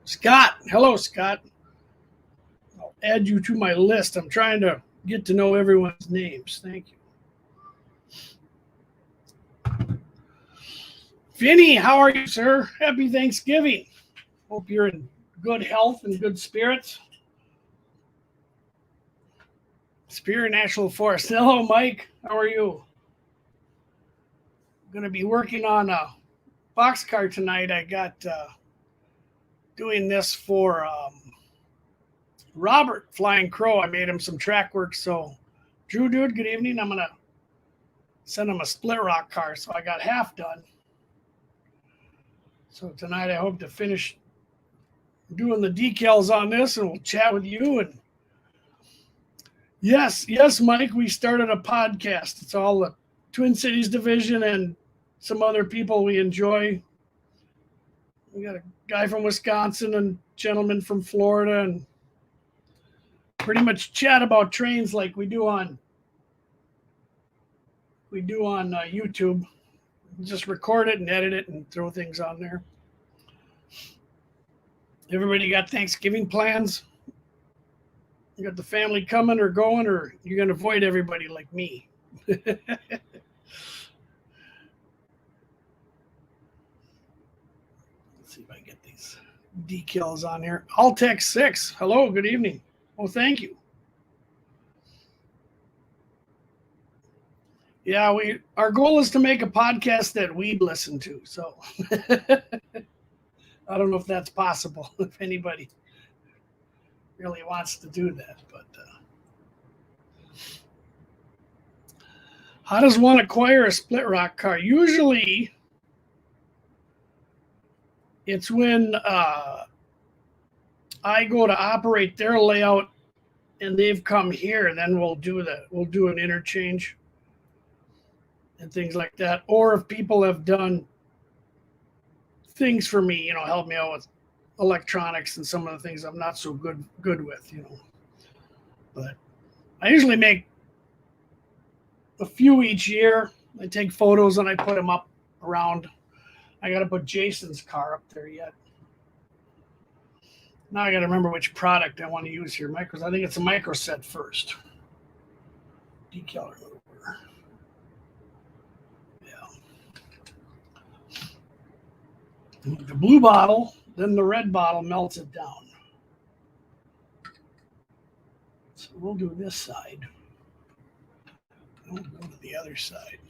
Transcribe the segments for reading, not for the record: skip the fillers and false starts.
Scott. Hello, Scott. I'll add you to my list. I'm trying to get to know everyone's names. Thank you. Vinny, how are you, sir? Happy Thanksgiving. Hope you're in good health and good spirits. Superior National Forest. Hello, Mike. How are you? I'm going to be working on a boxcar tonight. I got doing this for Robert Flying Crow. I made him some track work. So, Drew, dude, good evening. I'm going to send him a Splitrock car. So I got half done. So tonight I hope to finish doing the decals on this, and we'll chat with you. And yes, Mike, we started a podcast. It's all the Twin Cities division and some other people we enjoy. We got a guy from Wisconsin and a gentleman from Florida, and pretty much chat about trains like we do on YouTube. Just record it and edit it and throw things on there. Everybody got Thanksgiving plans? You got the family coming or going, or you're going to avoid everybody like me? Let's see if I get these decals on here. Altec 6. Hello, good evening. Oh, thank you. Yeah, our goal is to make a podcast that we'd listen to. So I don't know if that's possible, if anybody really wants to do that. But how does one acquire a Splitrock car? Usually it's when I go to operate their layout and they've come here, and then we'll do an interchange and things like that. Or if people have done things for me, help me out with electronics and some of the things I'm not so good with, But I usually make a few each year. I take photos and I put them up around. I got to put Jason's car up there yet. Now I got to remember which product I want to use here, Mike, because I think it's a micro set first. Decal remover. The blue bottle, then the red bottle melts it down. So we'll do this side. We'll go to the other side.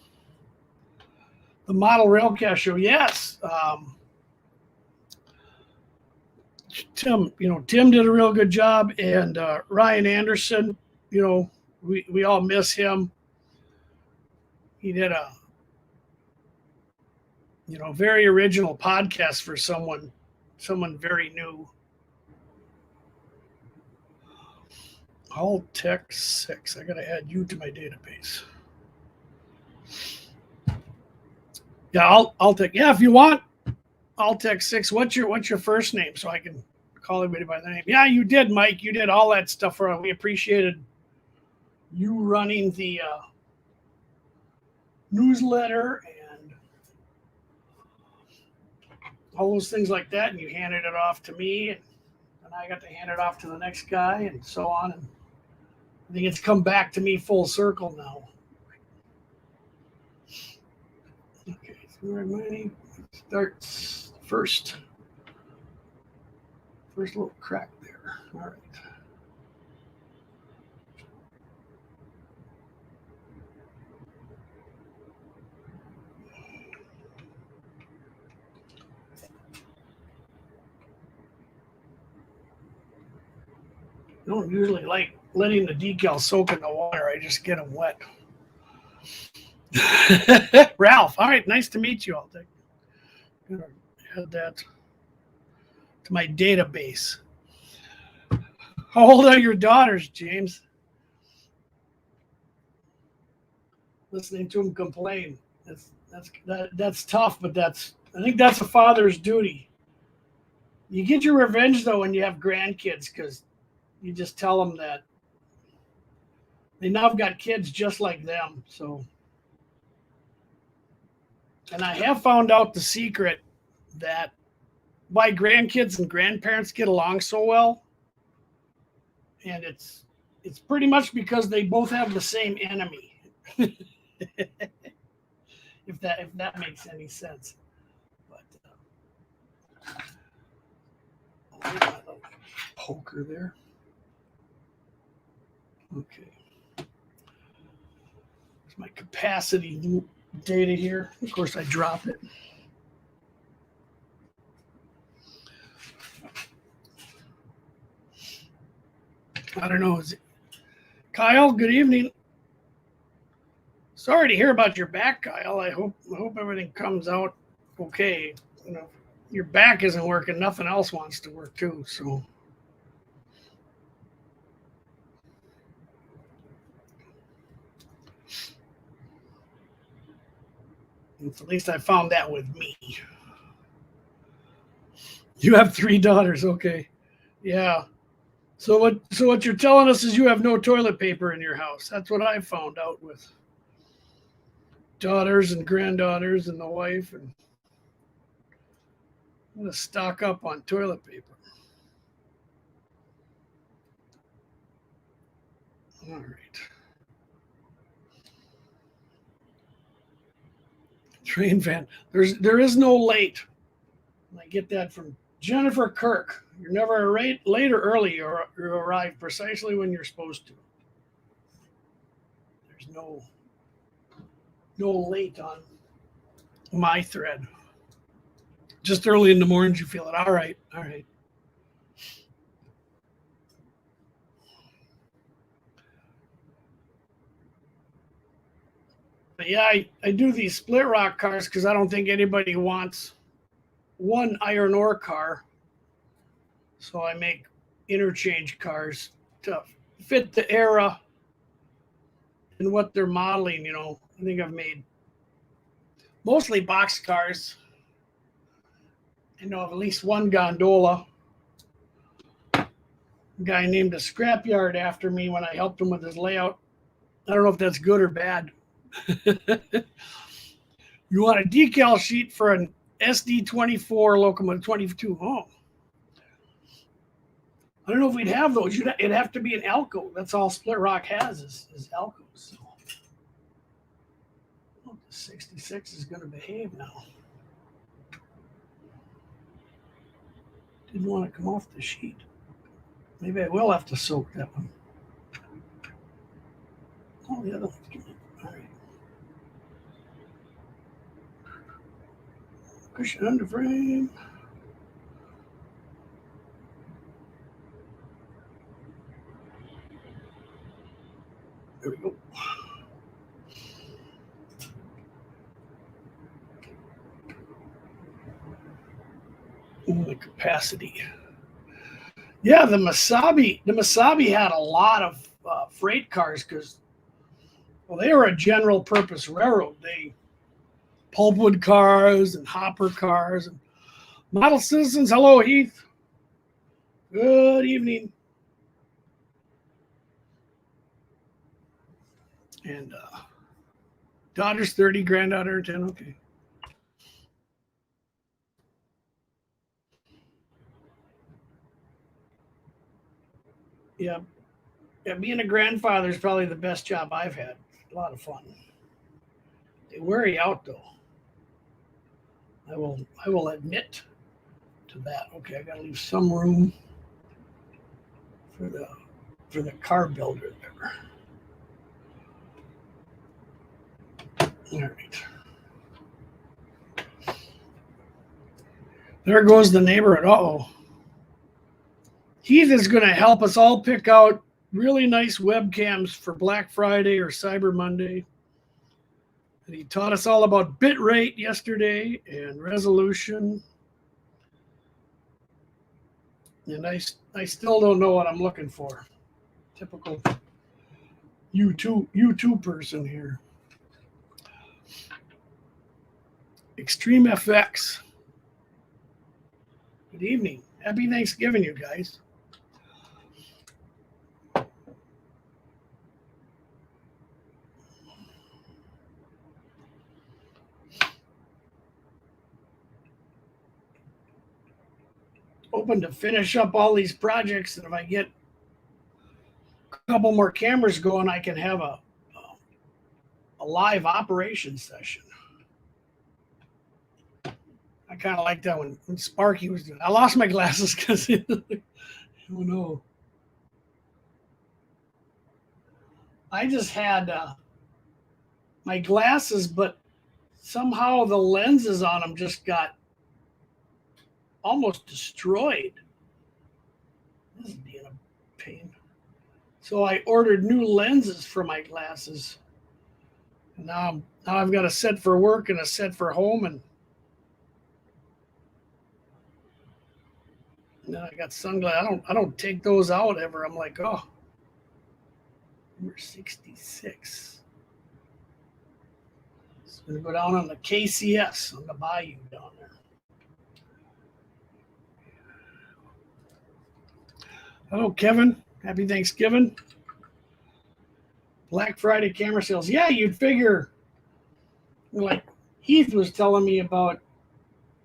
The model railcast show, yes. Tim did a real good job, and Ryan Anderson, we all miss him. He did a very original podcast for someone very new. Altec 6. I gotta add you to my database. Yeah, Altec. Yeah, if you want Altec 6, what's your first name so I can call everybody by their name? Yeah, you did, Mike. You did all that stuff for us. We appreciated you running the newsletter and all those things like that, and you handed it off to me, and I got to hand it off to the next guy, and so on. And I think it's come back to me full circle now. Okay, so our money starts first little crack there. All right. I don't usually like letting the decals soak in the water. I just get them wet. Ralph, all right, nice to meet you. I'll add that to my database. How old are your daughters, James? Listening to them complain. That's tough, but I think that's a father's duty. You get your revenge though when you have grandkids, because you just tell them that they now have got kids just like them. So, and I have found out the secret that why grandkids and grandparents get along so well, and it's pretty much because they both have the same enemy. if that makes any sense. But I'll leave my little poker there. Okay. There's my capacity data here. Of course, I drop it. I don't know. Is it Kyle? Good evening. Sorry to hear about your back, Kyle. I hope everything comes out okay. You know, your back isn't working. Nothing else wants to work too. So. At least I found that with me. You have 3 daughters, okay? Yeah. So what you're telling us is you have no toilet paper in your house. That's what I found out with daughters and granddaughters and the wife, and I'm gonna stock up on toilet paper. All right. Train van. There is no late. I get that from Jennifer Kirk. You're never late or early. You arrive precisely when you're supposed to. There's no late on my thread. Just early in the mornings you feel it. All right. But yeah, I do these split rock cars because I don't think anybody wants one iron ore car. So I make interchange cars to fit the era and what they're modeling. You know, I think I've made mostly box cars. I know of at least one gondola. A guy named a scrapyard after me when I helped him with his layout. I don't know if that's good or bad. You want a decal sheet for an SD24 locomotive 22? Oh, I don't know if we'd have those. It'd have to be an Alco. That's all Split Rock has is Alcos. So. Oh, the 66 is going to behave now. Didn't want to come off the sheet. Maybe I will have to soak that one. Oh, the other one's getting all right. Push it under frame. There we go. Ooh, the capacity. Yeah, the Masabi had a lot of freight cars because, well, they were a general purpose railroad. They pulpwood cars and hopper cars and model citizens. Hello, Heath. Good evening. And daughter's 30, granddaughter 10. Okay. Yeah. Yeah, being a grandfather is probably the best job I've had. A lot of fun. They wear you out though. I will admit to that. Okay, I gotta leave some room for the car builder there. All right. There goes the neighborhood. Uh-oh. Heath is going to help us all pick out really nice webcams for Black Friday or Cyber Monday. And he taught us all about bit rate yesterday and resolution. And I still don't know what I'm looking for. Typical YouTube person here. Extreme FX. Good evening. Happy Thanksgiving, you guys. hoping to finish up all these projects, and if I get a couple more cameras going, I can have a live operation session. I kind of like that when Sparky was doing it. I lost my glasses because oh no. I just had my glasses, but somehow the lenses on them just got almost destroyed. This is being a pain. So I ordered new lenses for my glasses. And now I've got a set for work and a set for home, and then I got sunglasses. I don't take those out ever. I'm like, oh, we're 66. So I'm gonna go down on the KCS on the bayou down there. Hello, Kevin. Happy Thanksgiving. Black Friday camera sales. Yeah, you'd figure, like Heath was telling me about,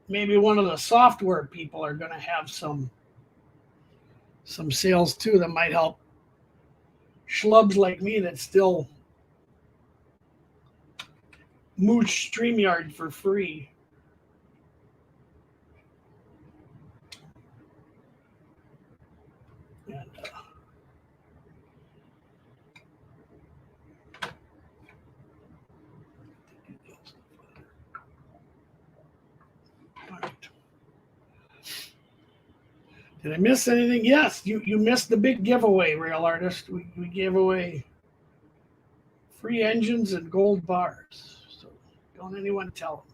maybe one of the software people are going to have some sales too that might help schlubs like me that still mooch StreamYard for free. And, all right. Did I miss anything? Yes, you missed the big giveaway, Rail Artist. We gave away free engines and gold bars. So don't anyone tell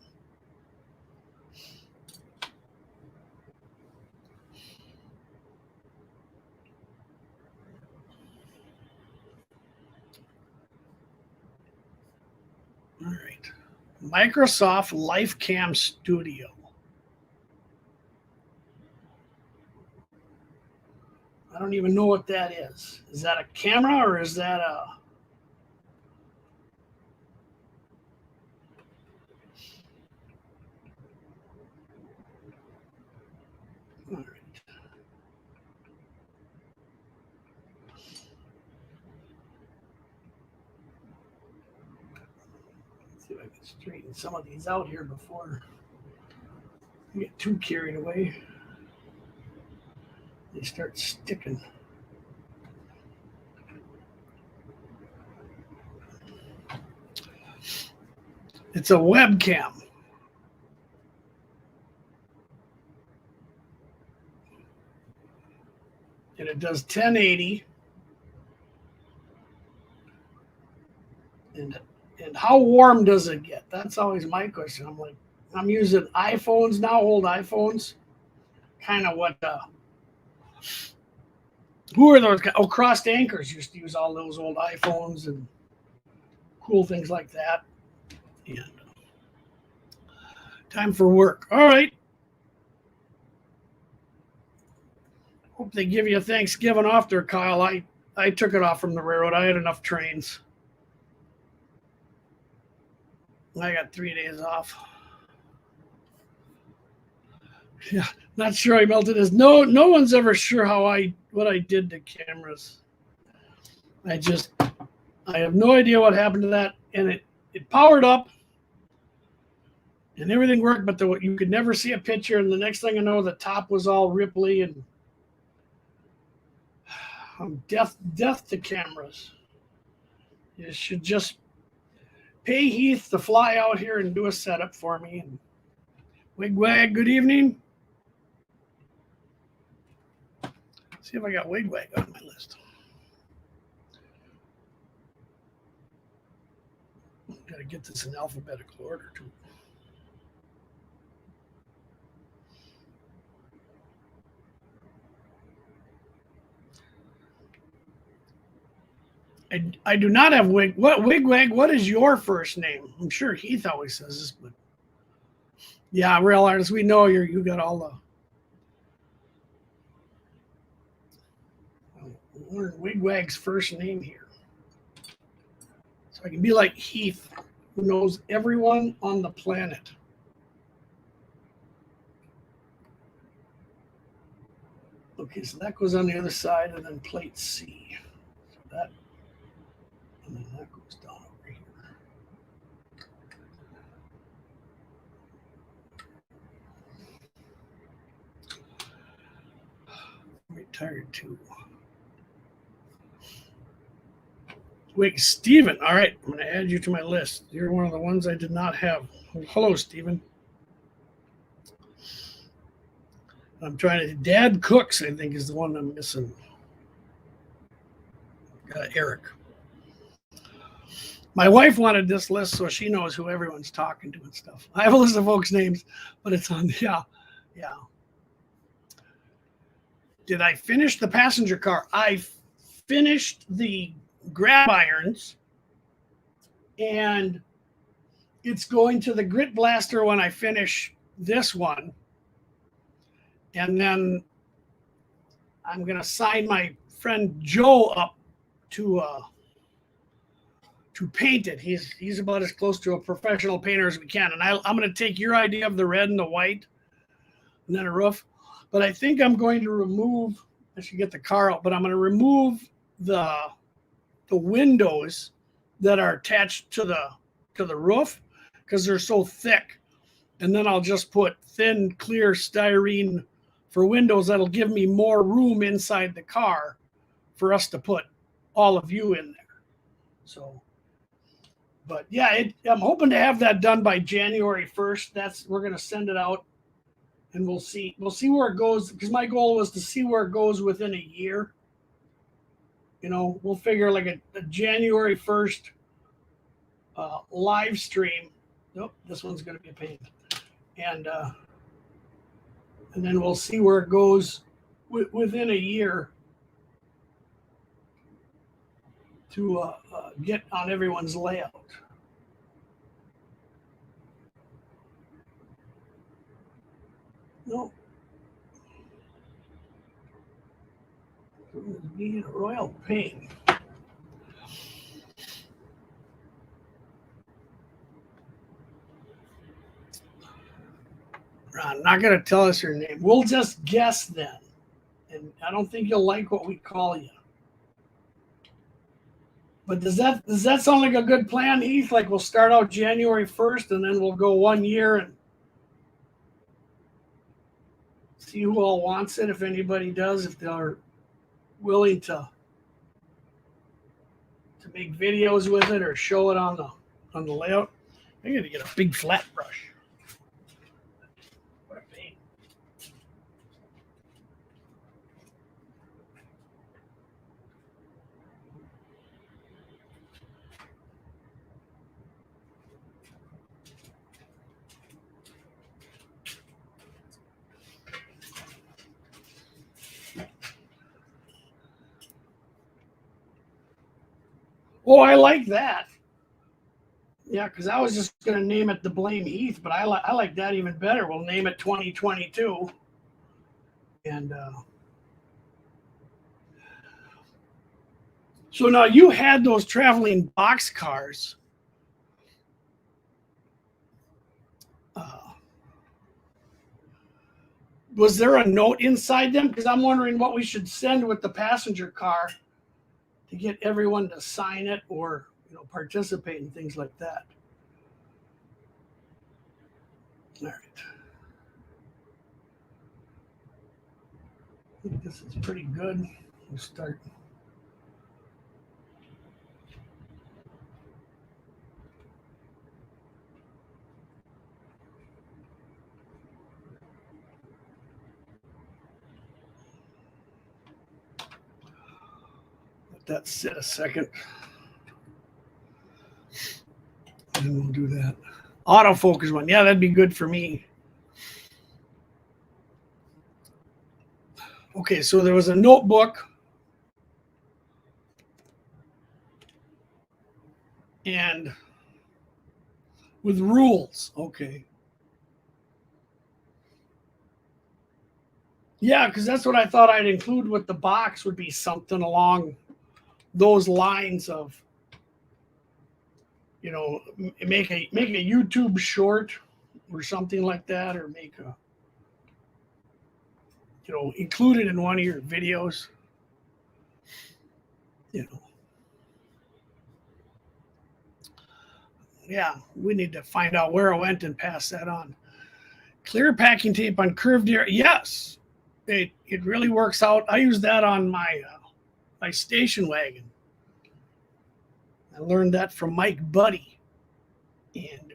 them. All right. Microsoft LifeCam Studio. I don't even know what that is. Is that a camera or is that a... All right. Let's see if I can straighten some of these out here before I get too carried away. They start sticking. It's a webcam. And it does 1080. And how warm does it get? That's always my question. I'm using iPhones now, old iPhones. Kind of what who are those guys? Oh, Crossed Anchors used to use all those old iPhones and cool things like that. And time for work. All right. Hope they give you a Thanksgiving off there, Kyle. I took it off from the railroad. I had enough trains. I got 3 days off. Yeah, not sure I melted his. No one's ever sure what I did to cameras. I have no idea what happened to that, and it powered up, and everything worked, but you could never see a picture. And the next thing I know, the top was all ripply, and death to cameras. You should just pay Heath to fly out here and do a setup for me. And Wigwag, good evening. See if I got Wigwag on my list. Got to get this in alphabetical order too. I do not have Wigwag. What is your first name? I'm sure Heath always says this, but yeah, Rail Artist, we know you got all the. Learn Wigwag's first name here, so I can be like Heath, who knows everyone on the planet. Okay, so that goes on the other side, and then plate C. So that, and then that goes down over here. I'm retired too. Wait, Steven. All right, I'm going to add you to my list. You're one of the ones I did not have. Hello, Steven. I'm trying to. Dad Cooks, I think, is the one I'm missing. Eric. My wife wanted this list so she knows who everyone's talking to and stuff. I have a list of folks' names, but it's on. Yeah. Did I finish the passenger car? I finished the grab irons, and it's going to the grit blaster when I finish this one. And then I'm going to sign my friend Joe up to paint it. He's about as close to a professional painter as we can. And I'm going to take your idea of the red and the white and then a roof. But I think I'm going to remove, I should get the car out, but I'm going to remove the windows that are attached to the roof because they're so thick. And then I'll just put thin, clear styrene for windows that'll give me more room inside the car for us to put all of you in there. So, but yeah, I'm hoping to have that done by January 1st. We're going to send it out, and we'll see where it goes, because my goal was to see where it goes within a year. You know, we'll figure like a January 1st live stream. Nope, this one's going to be a pain. And then we'll see where it goes within a year to get on everyone's layout. No. Being a royal pain. I'm not going to tell us your name. We'll just guess then. And I don't think you'll like what we call you. But does that sound like a good plan, Heath? Like we'll start out January 1st and then we'll go 1 year and see who all wants it, if anybody does, if they're willing to make videos with it or show it on the layout. I'm going to get a big flat brush. What a pain. Oh, I like that. Yeah, because I was just going to name it the Blame Heath, but I like that even better. We'll name it 2022. And so now you had those traveling box cars. Was there a note inside them? Because I'm wondering what we should send with the passenger car to get everyone to sign it or participate in things like that. All right. I think this is pretty good. We'll start. Let that sit a second. And we'll do that. Autofocus one. Yeah, that'd be good for me. Okay, so there was a notebook. And with rules. Okay. Yeah, because that's what I thought I'd include with the box would be something along those lines of, make a YouTube short or something like that, or make a, included in one of your videos. Yeah, we need to find out where it went and pass that on. Clear packing tape on curved area. Yes, it really works out. I use that on my station wagon. I learned that from Mike Buddy, and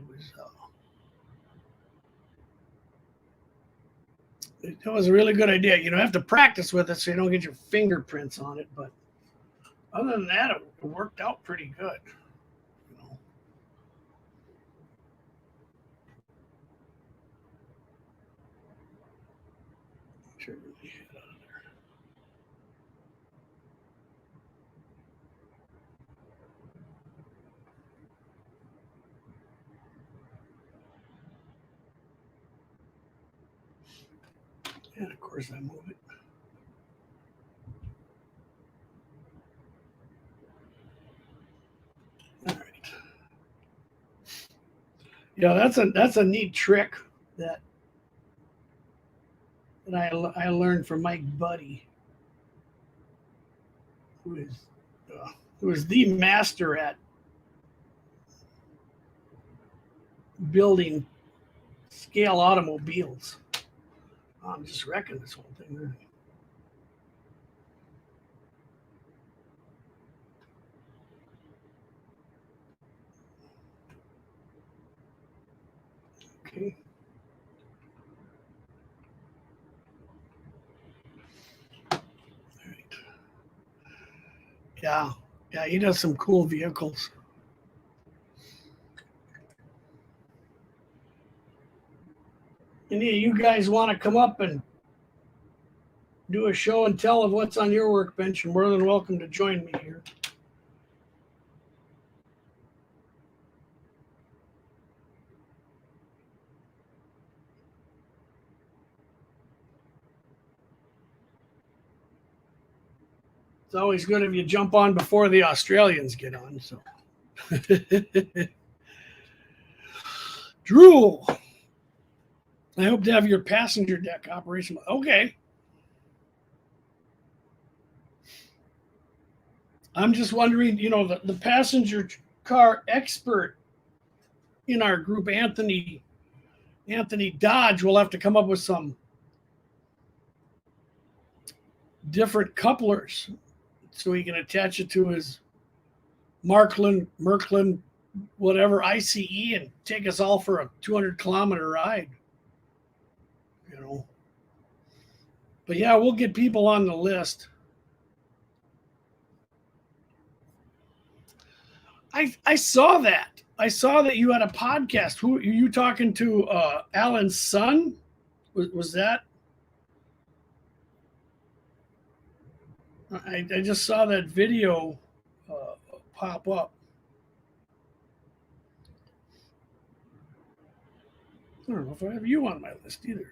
it was a really good idea. You have to practice with it so you don't get your fingerprints on it, but other than that, it worked out pretty good. Sure. And of course I move it. All right. Yeah, that's a neat trick that I learned from Mike Buddy, who is the master at building scale automobiles. I'm just wrecking this whole thing. Really. Okay. All right. Yeah, he does some cool vehicles. Any of you guys want to come up and do a show and tell of what's on your workbench, you're more than welcome to join me here. It's always good if you jump on before the Australians get on. So, Drew, I hope to have your passenger deck operational. Okay. I'm just wondering, the passenger car expert in our group, Anthony Dodge, will have to come up with some different couplers so he can attach it to his Merklin, whatever ICE, and take us all for a 200-kilometer ride. But yeah, we'll get people on the list. I saw that. I saw that you had a podcast. Who are you talking to? Alan's son? Was that? I just saw that video pop up. I don't know if I have you on my list either.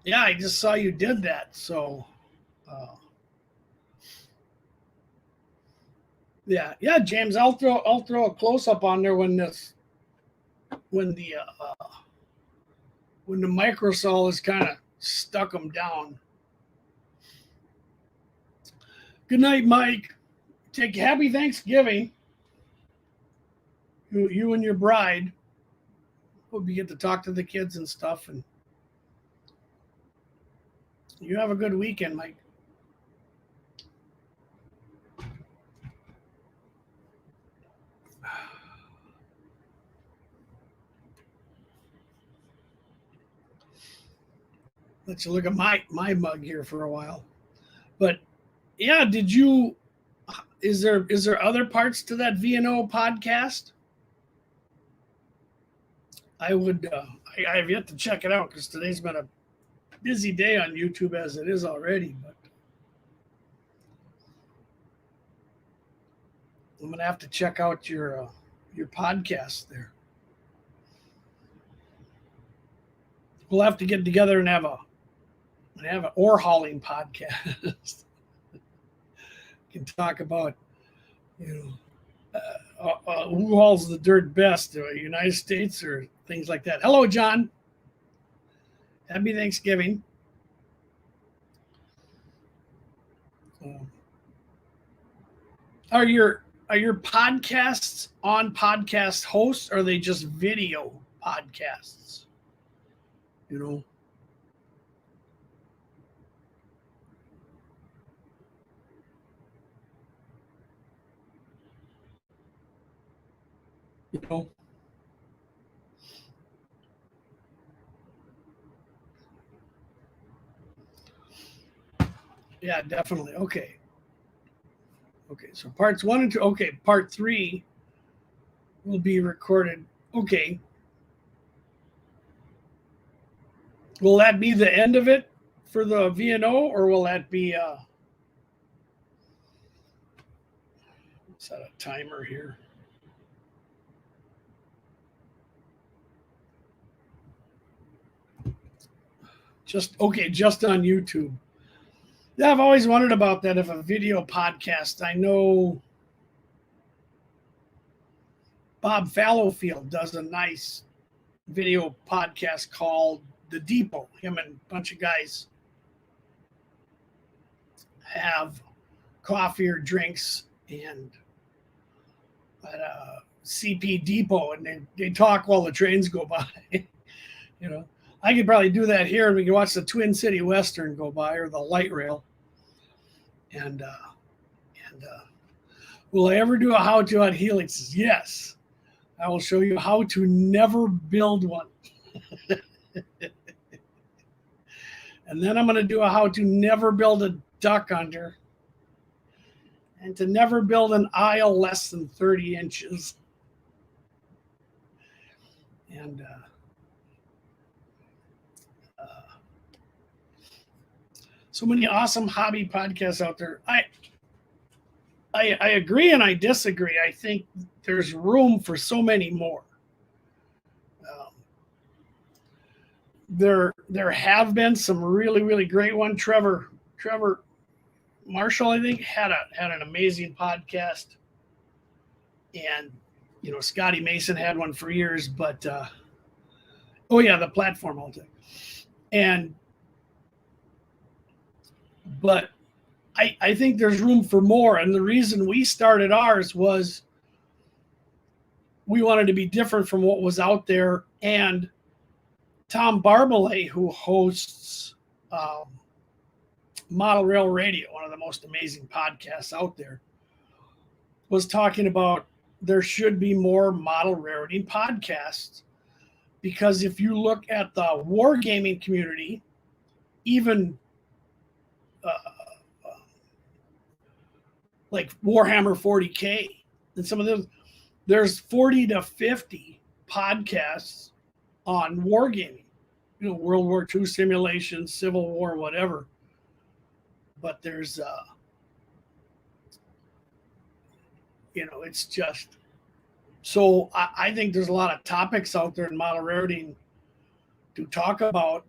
Yeah, I just saw you did that. So, yeah, James, I'll throw a close up on there when the microsol is kind of stuck them down. Good night, Mike. Take happy Thanksgiving. You and your bride. Hope you get to talk to the kids and stuff, and you have a good weekend, Mike. Let's look at my mug here for a while. But yeah, is there other parts to that VNO podcast? I have yet to check it out because today's been a busy day on YouTube as it is already, but I'm gonna have to check out your podcast there. We'll have to get together and have and have an ore hauling podcast. Can talk about, who hauls the dirt best, United States or things like that. Hello, John. Happy Thanksgiving. Are your podcasts on podcast hosts, or are they just video podcasts? Yeah, definitely. Okay, so parts 1 and 2. Okay, part 3 will be recorded. Okay. Will that be the end of it for the VNO, or will that be set a timer here? Just on YouTube. Yeah, I've always wondered about that. If a video podcast, I know Bob Fallowfield does a nice video podcast called The Depot. Him and a bunch of guys have coffee or drinks and at a CP Depot, and they talk while the trains go by. I could probably do that here, and we can watch the Twin City Western go by, or the light rail. And will I ever do a how-to on helixes? Yes. I will show you how to never build one. And then I'm going to do a how to never build a duck under, and to never build an aisle less than 30 inches. And so many awesome hobby podcasts out there. I agree and I disagree. I think there's room for so many more. There have been some really, really great ones. Trevor Marshall, I think, had an amazing podcast, and Scotty Mason had one for years. But the platform all day, but I think there's room for more. And the reason we started ours was we wanted to be different from what was out there. And Tom Barbalet, who hosts Model Rail Radio, one of the most amazing podcasts out there, was talking about there should be more model railroading podcasts, because if you look at the wargaming community, even like Warhammer 40K and some of those, there's 40 to 50 podcasts on wargaming, World War II simulations, Civil War, whatever. But there's, it's just, so I think there's a lot of topics out there in model railroading to talk about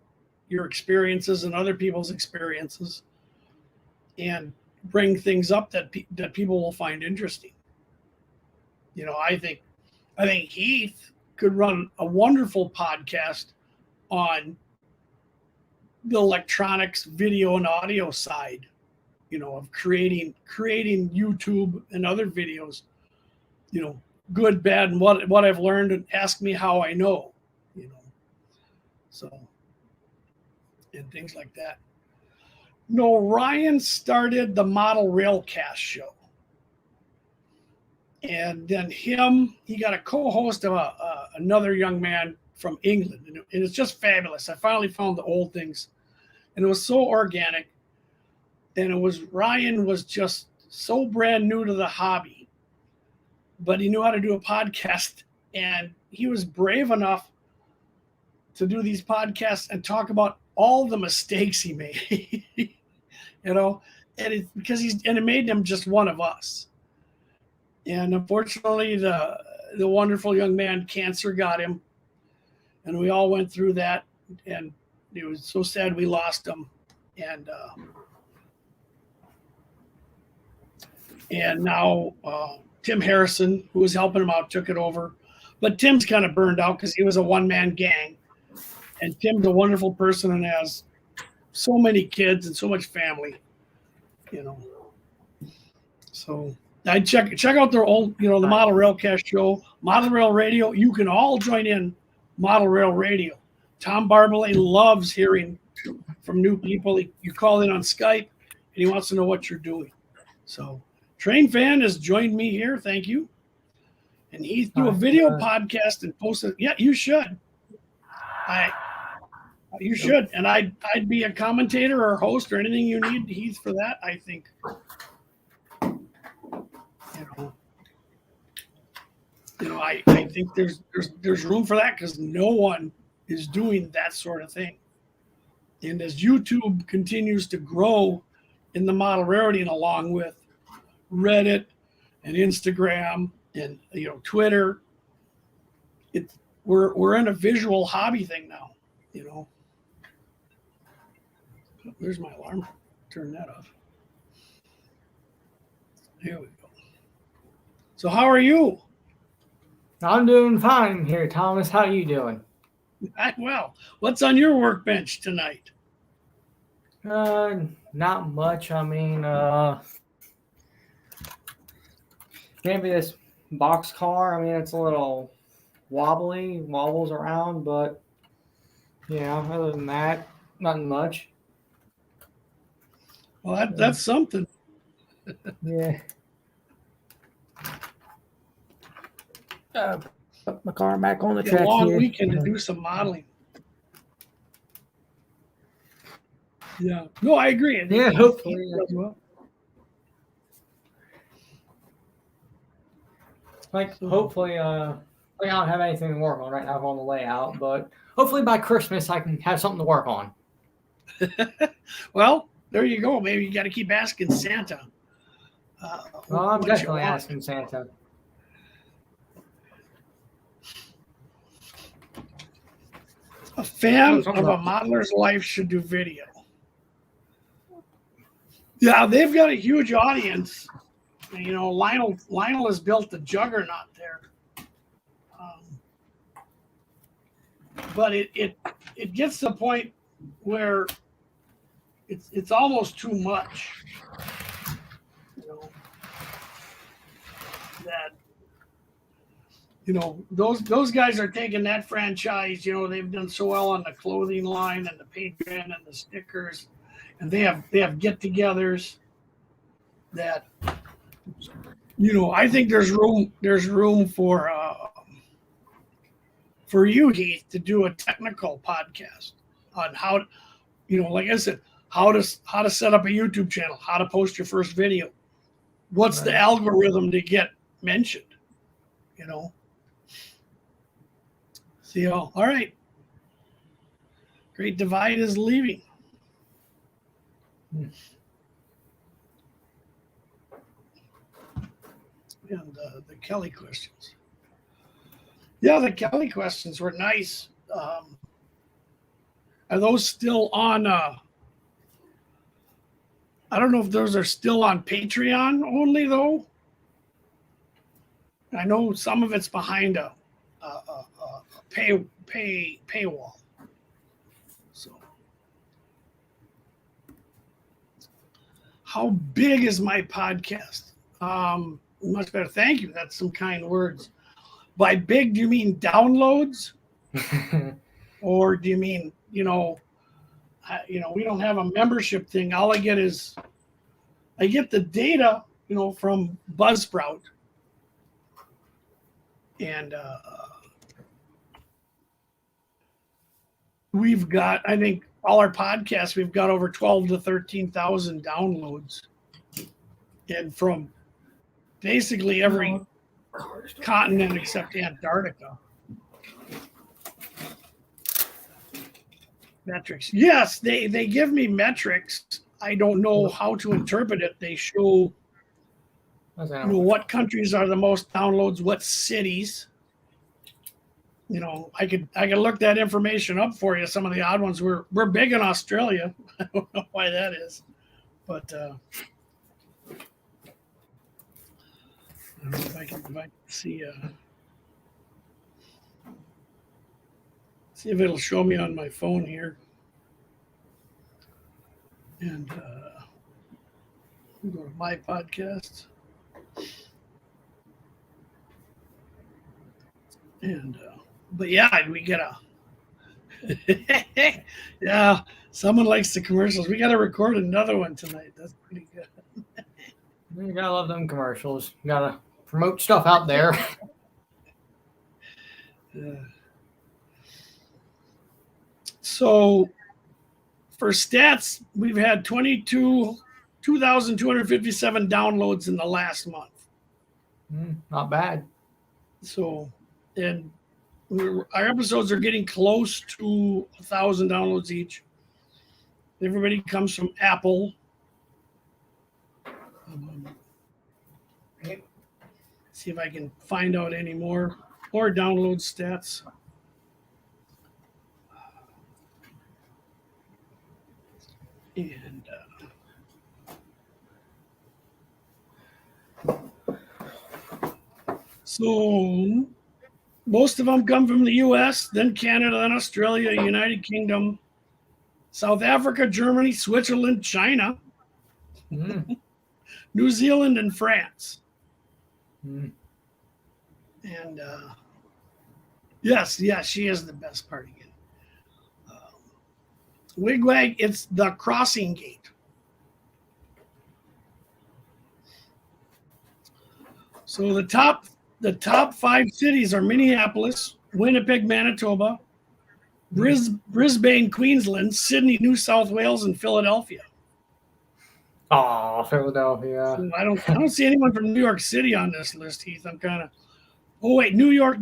your experiences and other people's experiences, and bring things up that people will find interesting. I think Heath could run a wonderful podcast on the electronics, video and audio side, of creating YouTube and other videos, good, bad, and what I've learned, and ask me how I know, so, and things like that. No, Ryan started the Model Railcast show. And then he got a co-host of another young man from England. And it's just fabulous. I finally found the old things. And it was so organic. And Ryan was just so brand new to the hobby. But he knew how to do a podcast. And he was brave enough to do these podcasts and talk about all the mistakes he made. And it made him just one of us. And unfortunately, the wonderful young man, cancer got him, and we all went through that, and it was so sad we lost him. and now Tim Harrison, who was helping him out, took it over. But Tim's kind of burned out because he was a one-man gang. And Tim's a wonderful person and has so many kids and so much family, you know. So I check out their old, the Model Railcast show, Model Rail Radio. You can all join in Model Rail Radio. Tom Barbalet loves hearing from new people. You call in on Skype, and he wants to know what you're doing. So Train Fan has joined me here. Thank you. And he's do a video podcast and post it. Yeah, you should. You should. And I'd be a commentator or host or anything you need. He's for that, I think. I think there's room for that because no one is doing that sort of thing. And as YouTube continues to grow in the model railroading, along with Reddit and Instagram and Twitter, we're in a visual hobby thing now. There's my alarm. Turn that off. Here we go. So how are you? I'm doing fine here, Thomas. How are you doing? Well, what's on your workbench tonight? Not much. I mean, maybe this box car. I mean, it's a little wobbles around, but yeah, other than that, nothing much. Well, that's something. Yeah. Put my car back on the track. A long here. weekend to do some modeling. Yeah. No, I agree. Yeah, hopefully. Well. Hopefully, I don't have anything to work on right now on the layout, but hopefully by Christmas I can have something to work on. Well, there you go. Maybe you got to keep asking Santa. Well, I'm definitely asking Santa. A fan of a modeler's life should do video. Yeah, they've got a huge audience. Lionel has built a juggernaut there. But it gets to the point where it's almost too much. Those guys are taking that franchise. They've done so well on the clothing line and the Patreon and the stickers, and they have get-togethers that I think there's room for you, Heath, to do a technical podcast on how, like I said, how to set up a YouTube channel, how to post your first video, what's the algorithm to get mentioned, See all right. Great Divide is leaving. And the Kelly questions. Yeah, the Kelly questions were nice. Are those still on? I don't know if those are still on Patreon only, though. I know some of it's behind a paywall. So, how big is my podcast? Much better. Thank you. That's some kind words. By big, do you mean downloads, or do you mean we don't have a membership thing. All I get is I get the data from Buzzsprout, and we've got, I think, all our podcasts, we've got over 12 to 13,000 downloads, and from basically every continent except Antarctica. Metrics. Yes, they give me metrics. I don't know how to interpret it. They show what countries are the most downloads, what cities. you know, I could look that information up for you. Some of the odd ones. We're big in Australia. I don't know why that is, but I don't know if I can see see if it'll show me on my phone here. And go to my podcast. And but yeah, we get a yeah. Someone likes the commercials. We got to record another one tonight. That's pretty good. You gotta love them commercials. You gotta promote stuff out there. So for stats, we've had 2,257 downloads in the last month. Not bad. So, and our episodes are getting close to 1,000 downloads each. Everybody comes from Apple. See if I can find out any more download stats. And so most of them come from the US, then Canada, then Australia, United Kingdom, South Africa, Germany, Switzerland, China, New Zealand, and France. And yes, she is the best part again. Wigwag, it's the crossing gate. So the top 5 cities are Minneapolis, Winnipeg, Manitoba, Brisbane, Queensland, Sydney, New South Wales, and Philadelphia. Oh, Philadelphia. So I don't see anyone from New York City on this list, Heath. I'm kind of. Oh wait, New York,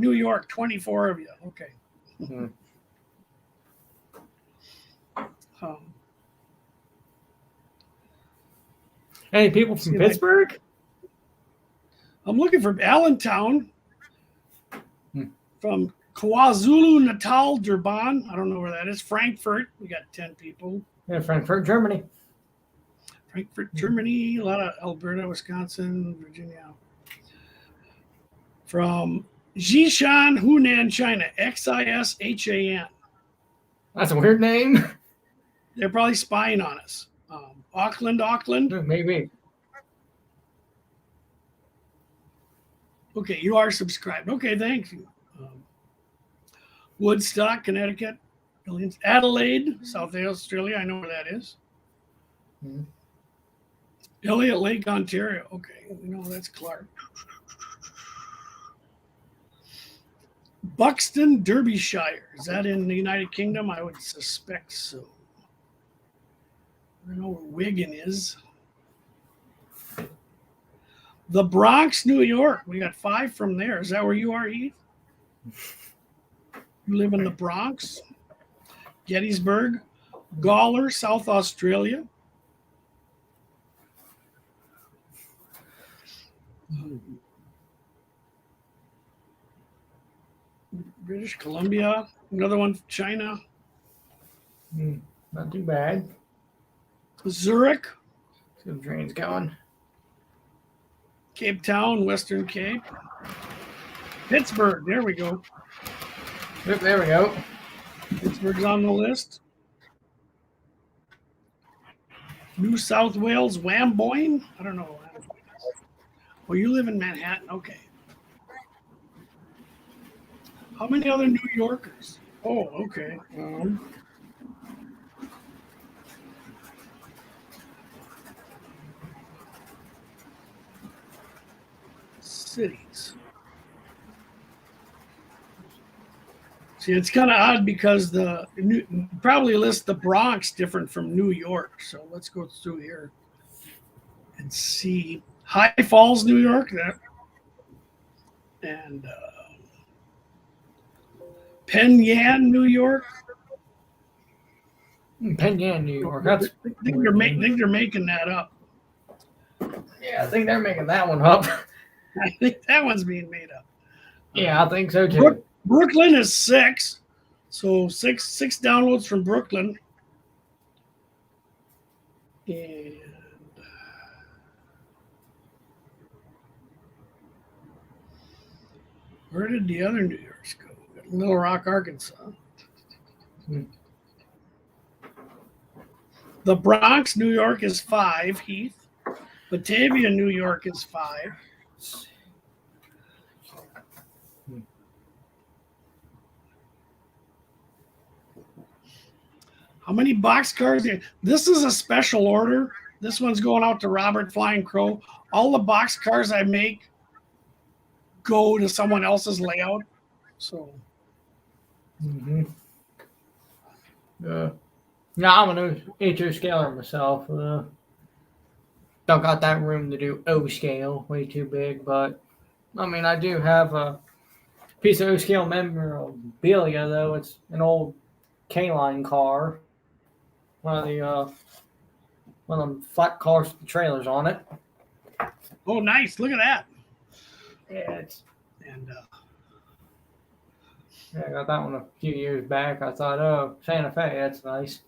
24 of you. Okay. Any people from Pittsburgh? I'm looking for Allentown, from KwaZulu-Natal, Durban. I don't know where that is. Frankfurt, we got 10 people. Yeah, Frankfurt, Germany. Frankfurt, Germany. A lot of Alberta, Wisconsin, Virginia. From Jishan, Hunan, China. Xishan. That's a weird name. They're probably spying on us. Auckland. Maybe. Okay, you are subscribed. Okay, thanks. Woodstock, Connecticut. Adelaide, South Australia. I know where that is. Elliott Lake, Ontario. Okay, we know that's Clark. Buxton, Derbyshire. Is that in the United Kingdom? I would suspect so. I don't know where Wigan is. The Bronx, New York. We got 5 from there. Is that where you are, Heath? You live in the Bronx. Gettysburg. Gawler, South Australia. British Columbia. Another one, China. Not too bad. Zurich. See the train's going. Cape Town, Western Cape. Pittsburgh, there we go. Yep, there we go. Pittsburgh's on the list. New South Wales, Wamboyne. I don't know. Well, you live in Manhattan. Okay. How many other New Yorkers? Oh, okay. Cities. See, it's kind of odd because probably list the Bronx different from New York. So let's go through here and see. High Falls, New York, and Penyan, New York. Penyan, New York. That's. I think they're making that up. Yeah, I think they're making that one up. I think that one's being made up. Yeah, I think so too. Brooklyn is 6. So six downloads from Brooklyn. And where did the other New Yorks go? Little Rock, Arkansas. The Bronx, New York is 5, Heath. Batavia, New York is 5. How many boxcars? This is a special order. This one's going out to Robert Flying Crow. All the boxcars I make go to someone else's layout. So. Yeah, I'm an HO scaler myself. Don't got that room to do O scale, way too big. But I mean, I do have a piece of O scale memorabilia, though. It's an old K-line car, one of them flat cars with the trailers on it. Oh, nice! Look at that. Yeah, yeah, I got that one a few years back. I thought, oh, Santa Fe, that's nice.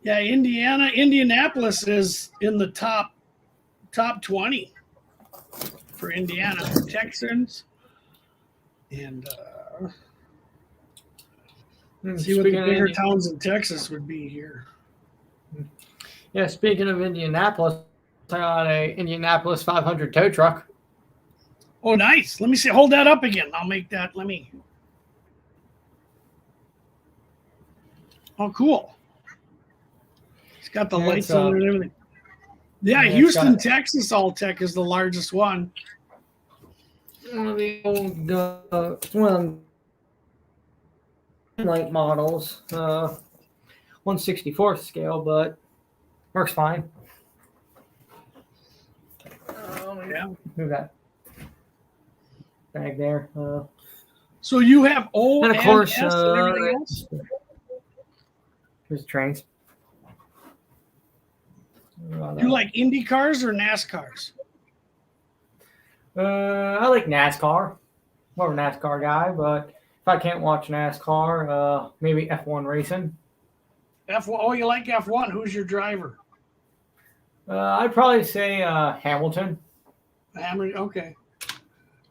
Yeah, Indianapolis is in the top 20 for Indiana. Texans. And see what the bigger towns in Texas would be here. Yeah, speaking of Indianapolis, I got a Indianapolis 500 tow truck. Oh, nice. Let me see. Hold that up again. I'll make that. Oh, cool. It's got the lights on it and everything. Yeah, Houston, Texas All-Tech is the largest one. One of the old light models, 1/64th scale, but works fine. Yeah. Move that bag there. So you have O and of course, S and everything else? Here's the trains. Do you like Indy cars or NASCARs? I like NASCAR. More of a NASCAR guy, but if I can't watch NASCAR, maybe F1 racing. F1. Oh, you like F1? Who's your driver? I'd probably say Hamilton. Okay.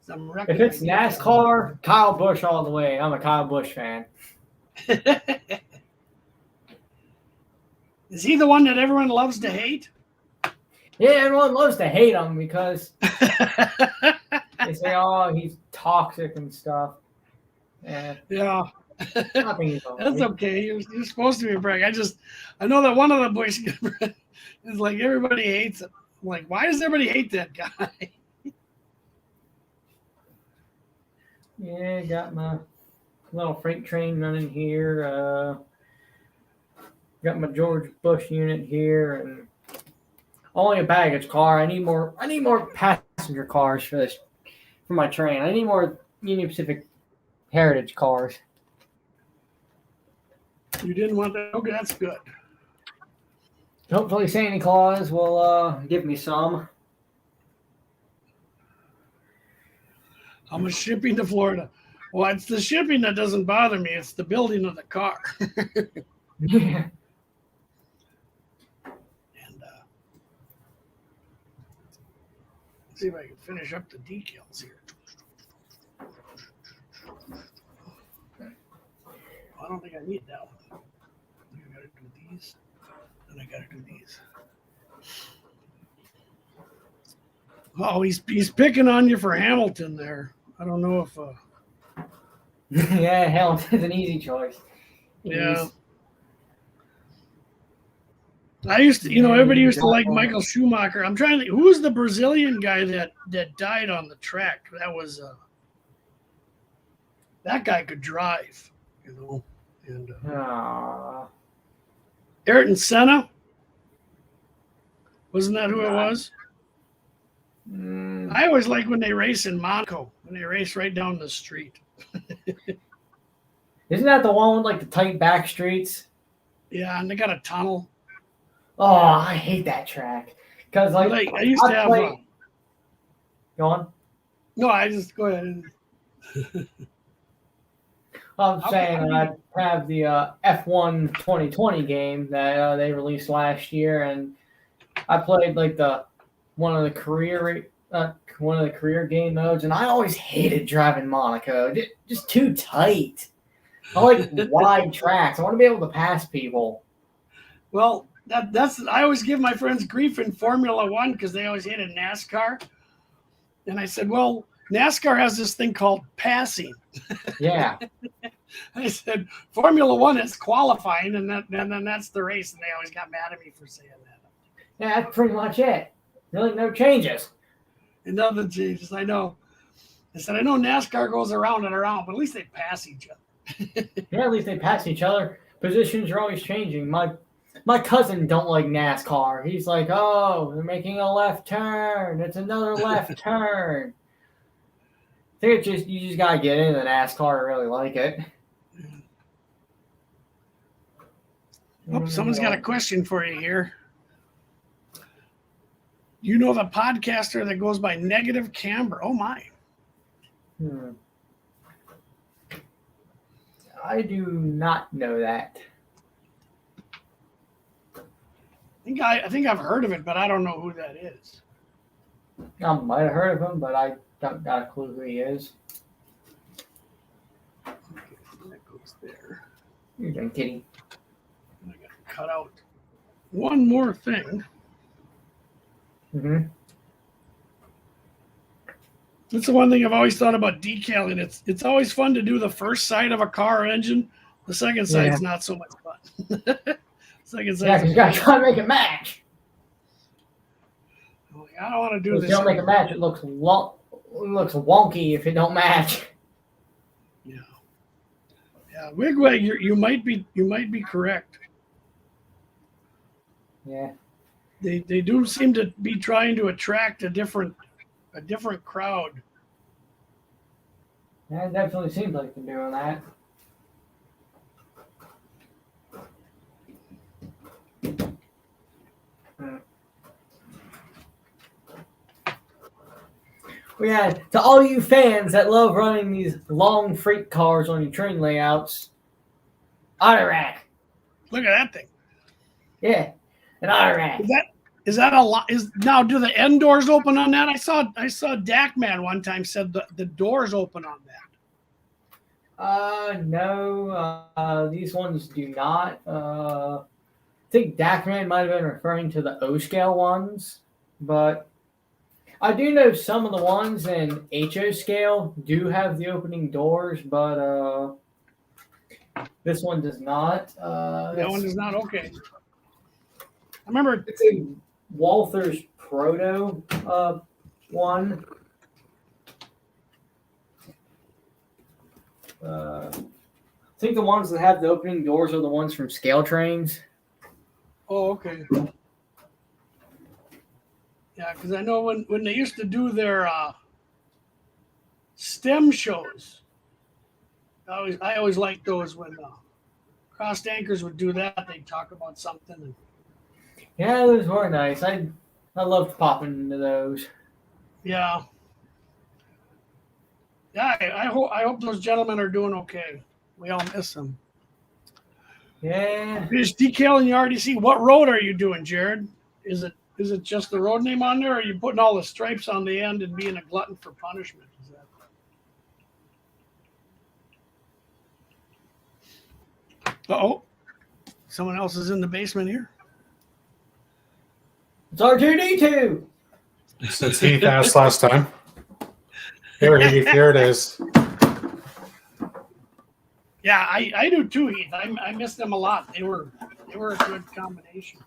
If it's NASCAR, Kyle Busch all the way. I'm a Kyle Busch fan. Is he the one that everyone loves to hate? Yeah, everyone loves to hate him because they say, "Oh, he's toxic and stuff." Yeah, I think he's that's okay. You're supposed to be a brag. I know that one of the Bush is like everybody hates him. I'm like, why does everybody hate that guy? Yeah, got my little freight train running here. Got my George Bush unit here, and only a baggage car. I need more passenger cars for my train. I need more Union Pacific Heritage cars. You didn't want that? Okay, that's good. Hopefully Santa Claus will give me some. How much shipping to Florida? Well, it's the shipping that doesn't bother me. It's the building of the car. Yeah. And let's see if I can finish up the decals here. I don't think I need that one. I gotta do these, and I gotta do these. Oh, he's picking on you for Hamilton there. I don't know if. Yeah, Hamilton's an easy choice. Yeah. I used to, everybody used to like Michael Schumacher. I'm trying to think, who was the Brazilian guy that died on the track? That was that guy could drive, and Ayrton Senna. Wasn't that who it was? I always like when they race in Monaco, when they race right down the street. Isn't that the one with like the tight back streets? Yeah, and they got a tunnel. Oh, I hate that track because like I used to have Go on. No, I just go ahead and. I'm saying I have the F1 2020 game that they released last year, and I played like one of the career game modes, and I always hated driving Monaco. Just too tight. I like wide tracks. I want to be able to pass people. Well, that's I always give my friends grief in Formula One because they always hated NASCAR, and I said, well, NASCAR has this thing called passing. Yeah. I said Formula One is qualifying, and then that's the race, and they always got mad at me for saying that. Yeah, that's pretty much it. Really, no changes. And nothing changes. I know. I said I know NASCAR goes around and around, but at least they pass each other. Yeah, at least they pass each other. Positions are always changing. My cousin don't like NASCAR. He's like, oh, they're making a left turn. It's another left turn. I think you just gotta get into NASCAR to really like it. Oh, someone's got a question for you here. You know the podcaster that goes by Negative Camber? Oh my! I do not know that. I think I've heard of it, but I don't know who that is. I might have heard of him, but I don't got a clue who he is. Okay, that goes there. You're done kidding. I got to cut out one more thing. Mm-hmm. That's the one thing I've always thought about decaling. It's always fun to do the first side of a car engine. The second side's not so much fun. Second side. Yeah, because you got to try to make it match. I don't want to do If this. you don't make it match, it looks wonky if it don't match. Yeah. Yeah, Wigwag, you might be correct. Yeah. They do seem to be trying to attract a different crowd. Yeah, it definitely seems like they're doing that. Well, yeah, to all you fans that love running these long freight cars on your train layouts, auto rack. Look at that thing. Yeah, an auto rack. Is that a lot? Now do the end doors open on that? I saw Dakman one time said the doors open on that. No, these ones do not. I think Dakman might have been referring to the O scale ones, but I do know some of the ones in HO scale do have the opening doors, but this one does not. That one is not okay. I remember it's a Walther's Proto one. I think the ones that have the opening doors are the ones from Scale Trains. Oh, okay. Yeah, because I know when they used to do their STEM shows, I always liked those when Crossed Anchors would do that. They'd talk about something. Yeah, those were nice. I loved popping into those. Yeah. Yeah, I hope those gentlemen are doing okay. We all miss them. Yeah. Finished decaling the RDC. What road are you doing, Jared? Is it just the road name on there, or are you putting all the stripes on the end and being a glutton for punishment? Is that... Uh-oh. Someone else is in the basement here. It's R2D2. Since Heath asked last time. Here, Heath, here it is. Yeah, I do too, Heath. I miss them a lot. They were a good combination.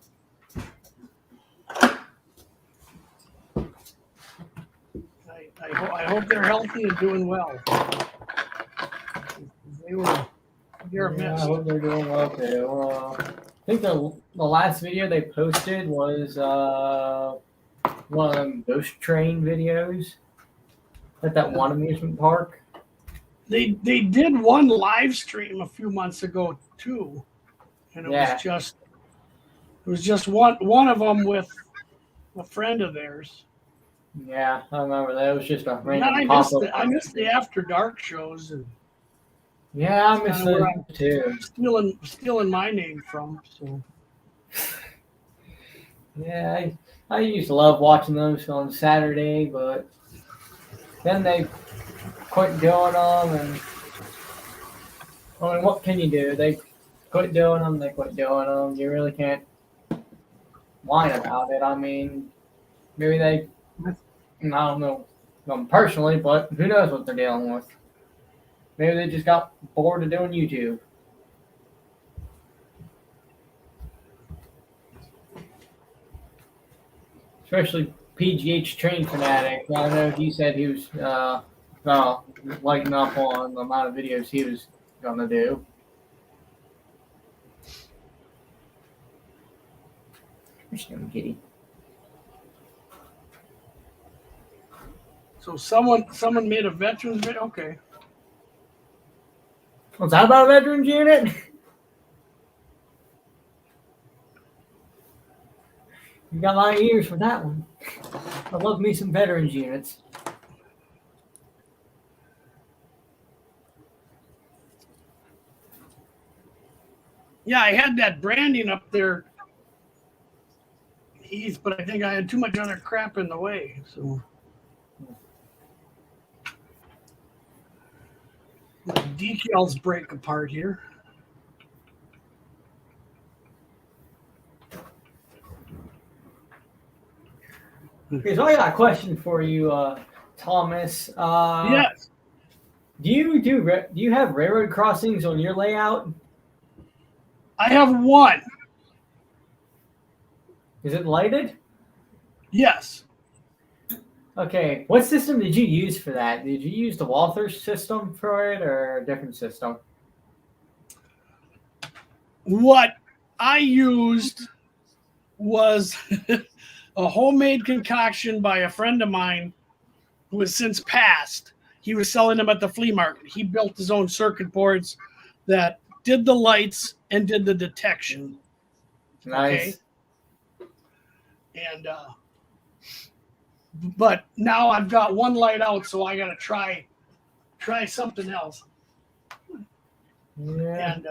I hope they're healthy and doing well. They're I hope they're doing well too. I think the last video they posted was one of them ghost train videos at that one amusement park. They did one live stream a few months ago too, and it was just one of them with a friend of theirs. Yeah, I remember that. It was just a Yeah, random pop-up. I missed the after dark shows, and Yeah, I miss kind of where those I'm too. stealing my name from. So Yeah, I used to love watching those on Saturday, but then they quit doing them, and I mean, what can you do? They quit doing them. They quit doing them. You really can't whine about it. I mean, maybe they, I don't know them personally, but who knows what they're dealing with? Maybe they just got bored of doing YouTube. Especially PGH Train Fanatic. I know he said he was lighting up on the amount of videos he was gonna do. Kitty. so someone made a veterans video. Okay. Was that about a veterans unit? You got my ears for that one. I love me some veterans units. Yeah, I had that branding up there, but I think I had too much other crap in the way. So the decals break apart here. Okay, so I got a question for you, Thomas. Yes, Do you have railroad crossings on your layout? I have one. Is it lighted? Yes, Okay, what system did you use for that? Did you use the Walther system for it or a different system? what I used was a homemade concoction by a friend of mine who has since passed. He was selling them at the flea market. He built his own circuit boards that did the lights and did the detection. Nice. Okay. And but now I've got one light out, so I gotta try something else. Yeah. And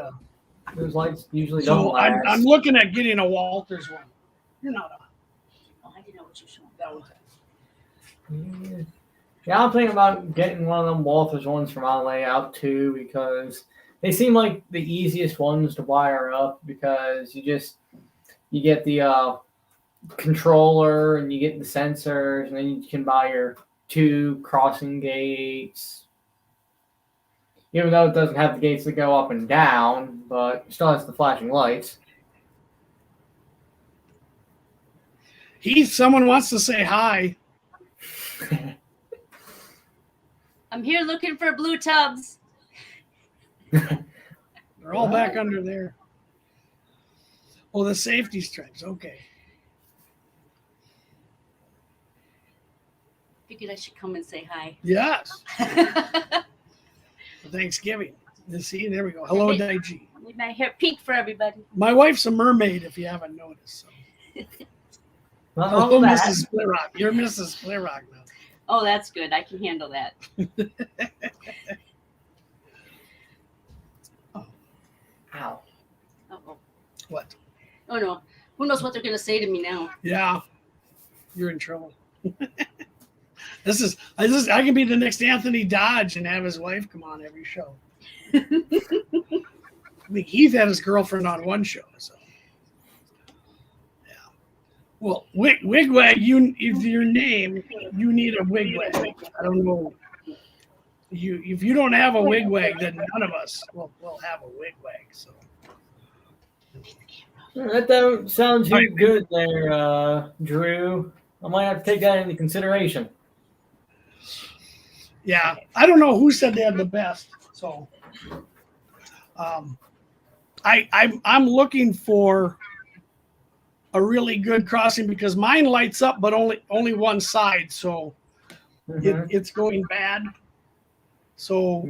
Those lights usually don't so last. I'm looking at getting a Walters one. You're not a. Oh, I didn't know what you were showing. That was Yeah, I'm thinking about getting one of them Walters ones for my layout too, because they seem like the easiest ones to wire up because you get the controller and you get the sensors, and then you can buy your 2 crossing gates. Even though it doesn't have the gates that go up and down, but it still has the flashing lights. Someone wants to say hi. I'm here looking for blue tubs. They're all back under there. Oh, the safety stripes. Okay. Figured I should come and say hi. Yes. For Thanksgiving. You see, there we go. Hello, Daiji. Made my hair pink for everybody. My wife's a mermaid, if you haven't noticed. So. Oh, Hello, Mrs. Splitrock. You're Mrs. Splitrock now. Oh, that's good. I can handle that. Ow. Uh-oh. What? Oh, no. Who knows what they're going to say to me now? Yeah. You're in trouble. I can be the next Anthony Dodge and have his wife come on every show. I mean, Heath had his girlfriend on one show, so. Yeah. Well, wigwag, if your name, you need a wigwag. I don't know. If you don't have a wigwag, then none of us will have a wigwag. So. That sounds too good there, Drew. I might have to take that into consideration. Yeah, I don't know who said they had the best. So, I'm looking for a really good crossing because mine lights up, but only one side, so it's going bad. So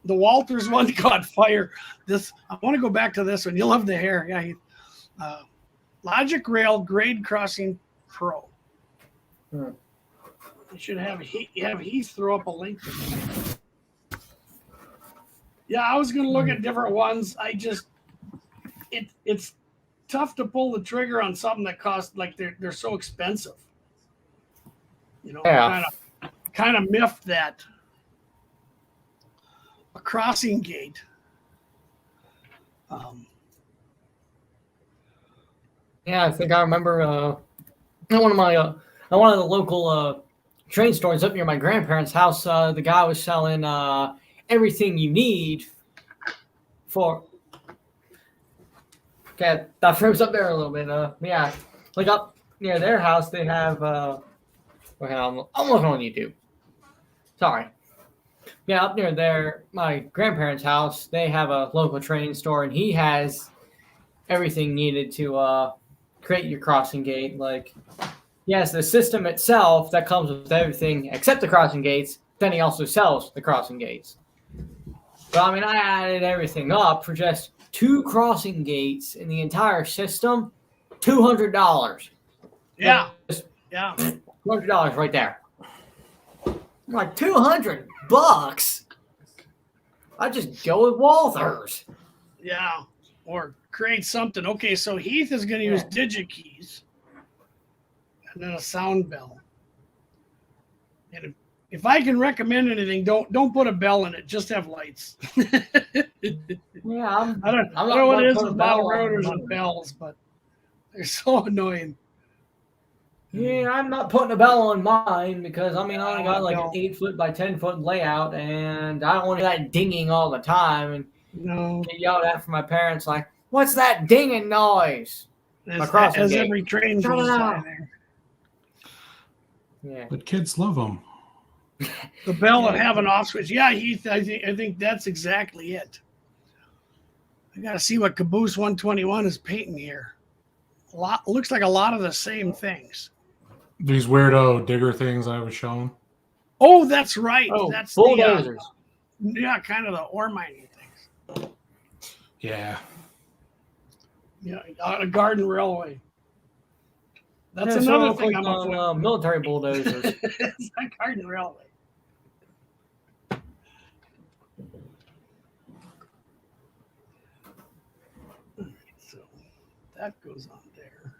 the Walters one caught fire. I want to go back to this one. You'll love the hair. Yeah, Logic Rail Grade Crossing Pro. You should have Heath throw up a link. Yeah, I was going to look at different ones. It's tough to pull the trigger on something that costs like they're so expensive. You know, Yeah. kind of miffed that a crossing gate. Yeah, I think I remember at one of the local train stores up near my grandparents' house. The guy was selling everything you need for. Okay, that froze up there a little bit. Yeah, like up near their house, they have. Okay, I'm looking on YouTube. Sorry. Yeah, up near my grandparents' house, they have a local train store, and he has everything needed to create your crossing gate. Like, yes, the system itself that comes with everything except the crossing gates. Then he also sells the crossing gates. But I mean, I added everything up for just 2 crossing gates in the entire system, $200. Yeah, Just yeah. $200 right there. I'm like, $200? I just go with Walthers. Yeah, or create something. Okay, so Heath is going to use DigiKeys and then a sound bell. And if I can recommend anything, don't put a bell in it. Just have lights. Yeah, I don't know what it is with model rotors and bells, but they're so annoying. Yeah, I'm not putting a bell on mine because I mean I only got like No. an 8-foot by 10-foot layout, and I don't want that dinging all the time and No, get yelled at from my parents like, "What's that dinging noise?" as every train goes by there. Yeah, But kids love them. The bell would have an off switch. Yeah, Heath, I think that's exactly it. I got to see what Caboose 121 is painting here. Looks like a lot of the same things. These weirdo digger things I was showing. Oh, that's right. Oh, That's bulldozers. Kind of the ore mining things. Yeah. Yeah, a garden railway. That's Yeah, another so thing like I'm on military bulldozers. It's a garden railway. So that goes on there.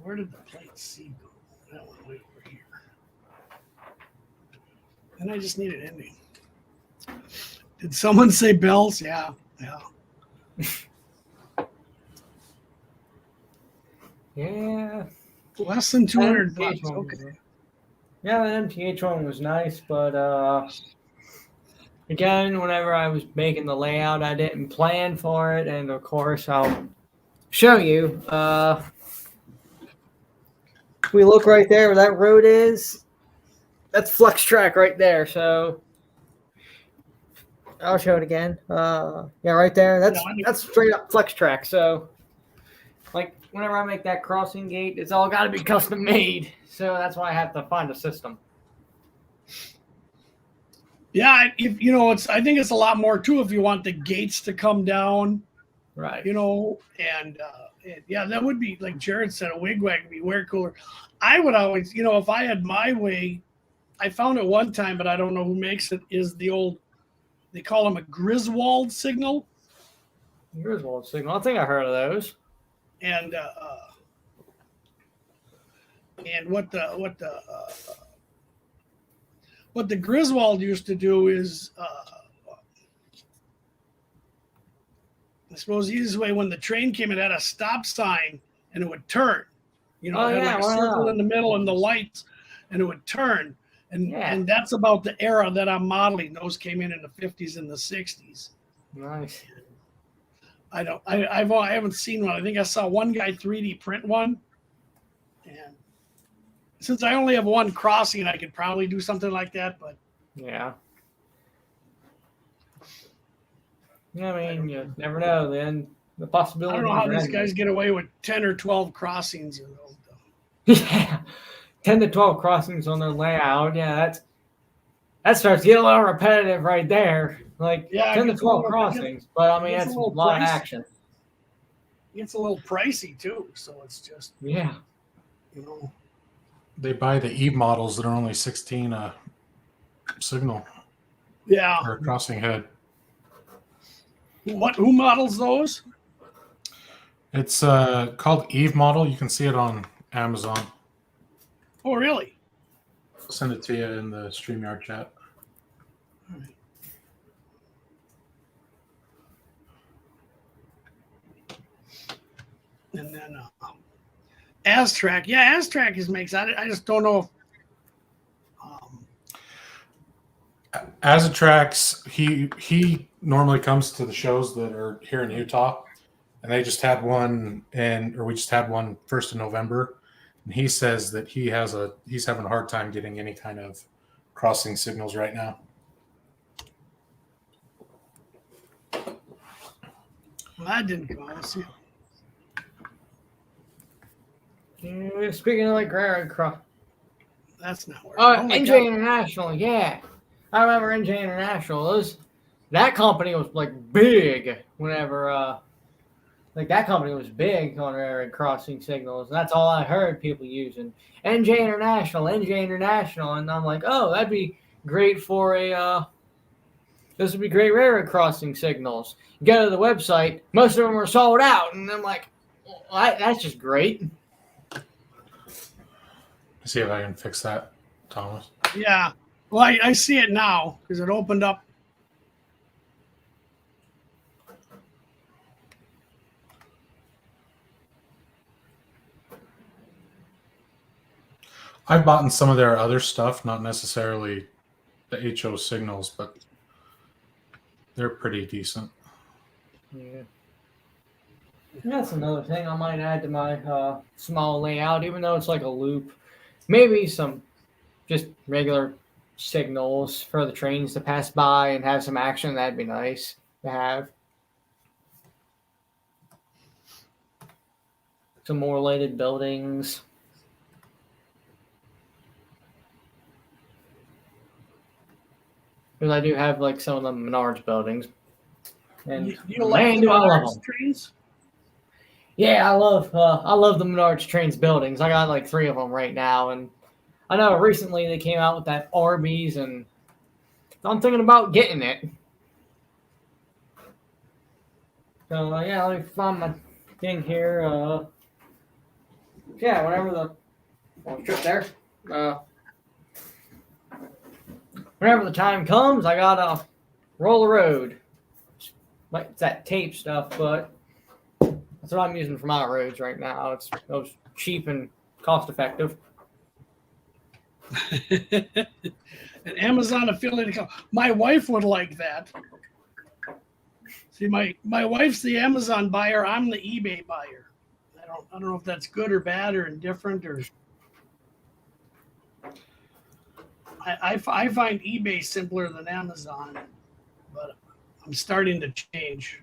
Where did the plate C go? That went way over here. And I just need an ending. Did someone say bells? Yeah. Yeah. Less than 200 bucks. MTH one Okay. was- Yeah, the MTH one was nice, but again, whenever I was making the layout, I didn't plan for it, and of course, I'll show you. If we look right there where that road is, that's flex track right there. So I'll show it again. Yeah, right there. That's straight up flex track. So, like, whenever I make that crossing gate, it's all got to be custom made. So that's why I have to find a system. Yeah, I think it's a lot more too if you want the gates to come down, Right. and yeah, that would be, like Jared said, a wigwag would be way cooler. I would always, if I had my way, I found it one time, but I don't know who makes it, is the old, they call them a Griswold Signal. Griswold Signal. I think I heard of those. And what the Griswold used to do is, I suppose the easiest way, when the train came, it had a stop sign and it would turn. It had like a circle in the middle and the lights, and it would turn. And that's about the era that I'm modeling. Those came in the 50s and the 60s. Nice. I haven't seen one. I think I saw one guy 3D print one. And since I only have one crossing, I could probably do something like that, but yeah. I mean, you never know. Then the possibility. I don't know how these guys get away with 10 or 12 crossings. Yeah, 10 to 12 crossings on their layout. Yeah, that starts to get a little repetitive right there. Like 10 to 12 crossings, but I mean that's a lot of action. It's a little pricey too, so it's just yeah. They buy the Eve models that are only 16 signal Yeah. or crossing head. Who models those? It's called Eve model. You can see it on Amazon. Oh, really? I'll send it to you in the StreamYard chat. All right. And then Aztrack. Yeah, Aztrack makes. I just don't know if Azatrax, he normally comes to the shows that are here in Utah, and they just had one we just had one 1st of November, and he says that he's having a hard time getting any kind of crossing signals right now. well, that didn't go. Let's see. Yeah, speaking of like rare cross. That's not working. Oh, my NJ God. International, yeah. I remember NJ International. That company was like big whenever that company was big on rare crossing signals. And that's all I heard people using. NJ International, and I'm like, oh, that'd be great for this would be great rare crossing signals. You go to the website, most of them were sold out, and I'm like, well, that's just great. See if I can fix that, Thomas. Yeah. Well, I see it now because it opened up. I've bought in some of their other stuff, not necessarily the HO signals, but they're pretty decent. Yeah. That's another thing I might add to my small layout, even though it's like a loop. Maybe some just regular signals for the trains to pass by and have some action. That'd be nice to have. Some more lighted buildings. Because I do have like some of the Menards buildings. And You like man, the do I love Menards them. trains? Yeah, I love the Menards trains buildings. I got like 3 of them right now, and I know recently they came out with that Arby's, and I'm thinking about getting it. So yeah, let me find my thing here. Yeah, whenever the trip there, whenever the time comes, I gotta roll the road. Like it's that tape stuff, but that's what I'm using for my roads right now. It's cheap and cost effective. An Amazon affiliate account. My wife would like that. See, my wife's the Amazon buyer. I'm the eBay buyer. I don't know if that's good or bad or indifferent or. I find eBay simpler than Amazon, but I'm starting to change.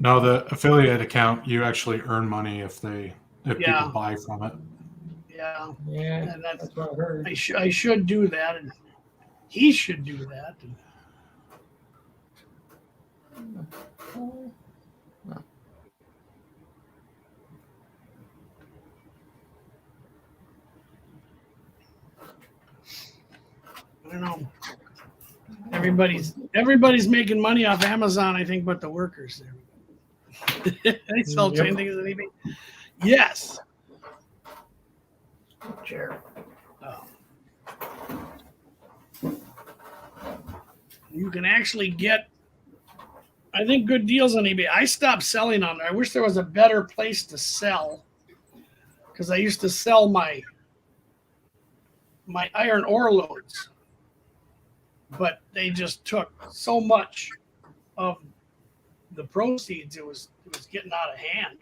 No, the affiliate account, you actually earn money if Yeah. people buy from it. Yeah, Yeah, and that's what I heard. I should do that, and he should do that. I don't know. Everybody's making money off Amazon, I think, but the workers there. They sell train things on eBay. Yes. Chair. You can actually get, I think, good deals on eBay. I stopped selling on there. I wish there was a better place to sell, because I used to sell my iron ore loads, but they just took so much of the proceeds. It was getting out of hand.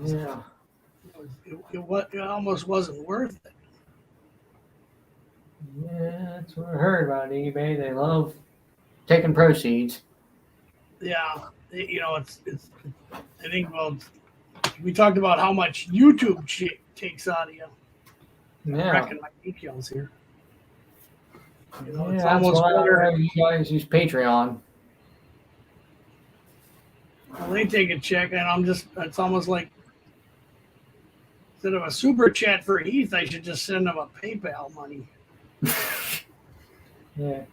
Yeah. It almost wasn't worth it. Yeah, that's what I heard about eBay. They love taking proceeds. Yeah, it's. I think we talked about how much YouTube takes out of you. I'm Yeah. wrecking my details here. It's That's almost why better. you guys use Patreon. Well, they take a check, and it's almost like instead of a super chat for Heath, I should just send him a PayPal money. Yeah.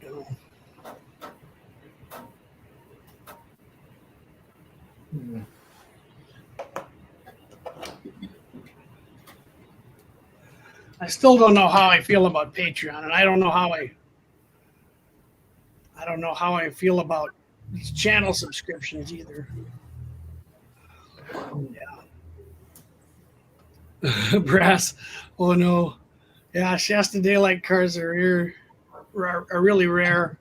You know. Hmm. I still don't know how I feel about Patreon, and I don't know how I feel about these channel subscriptions either. Yeah. Brass. Oh no. Yeah, Shasta Daylight cars are really rare.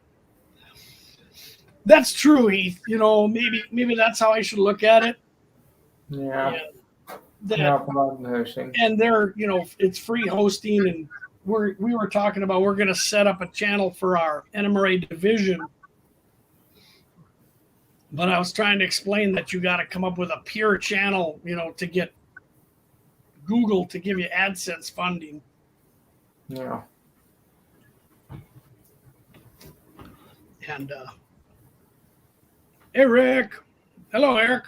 That's true, Heath. You know, maybe that's how I should look at it. Yeah. Yeah. Promoting hosting. And they're, you know, it's free hosting, and we were talking about we're going to set up a channel for our NMRA division. But I was trying to explain that you got to come up with a pure channel, you know, to get Google to give you AdSense funding. Yeah. And Eric, hello, Eric.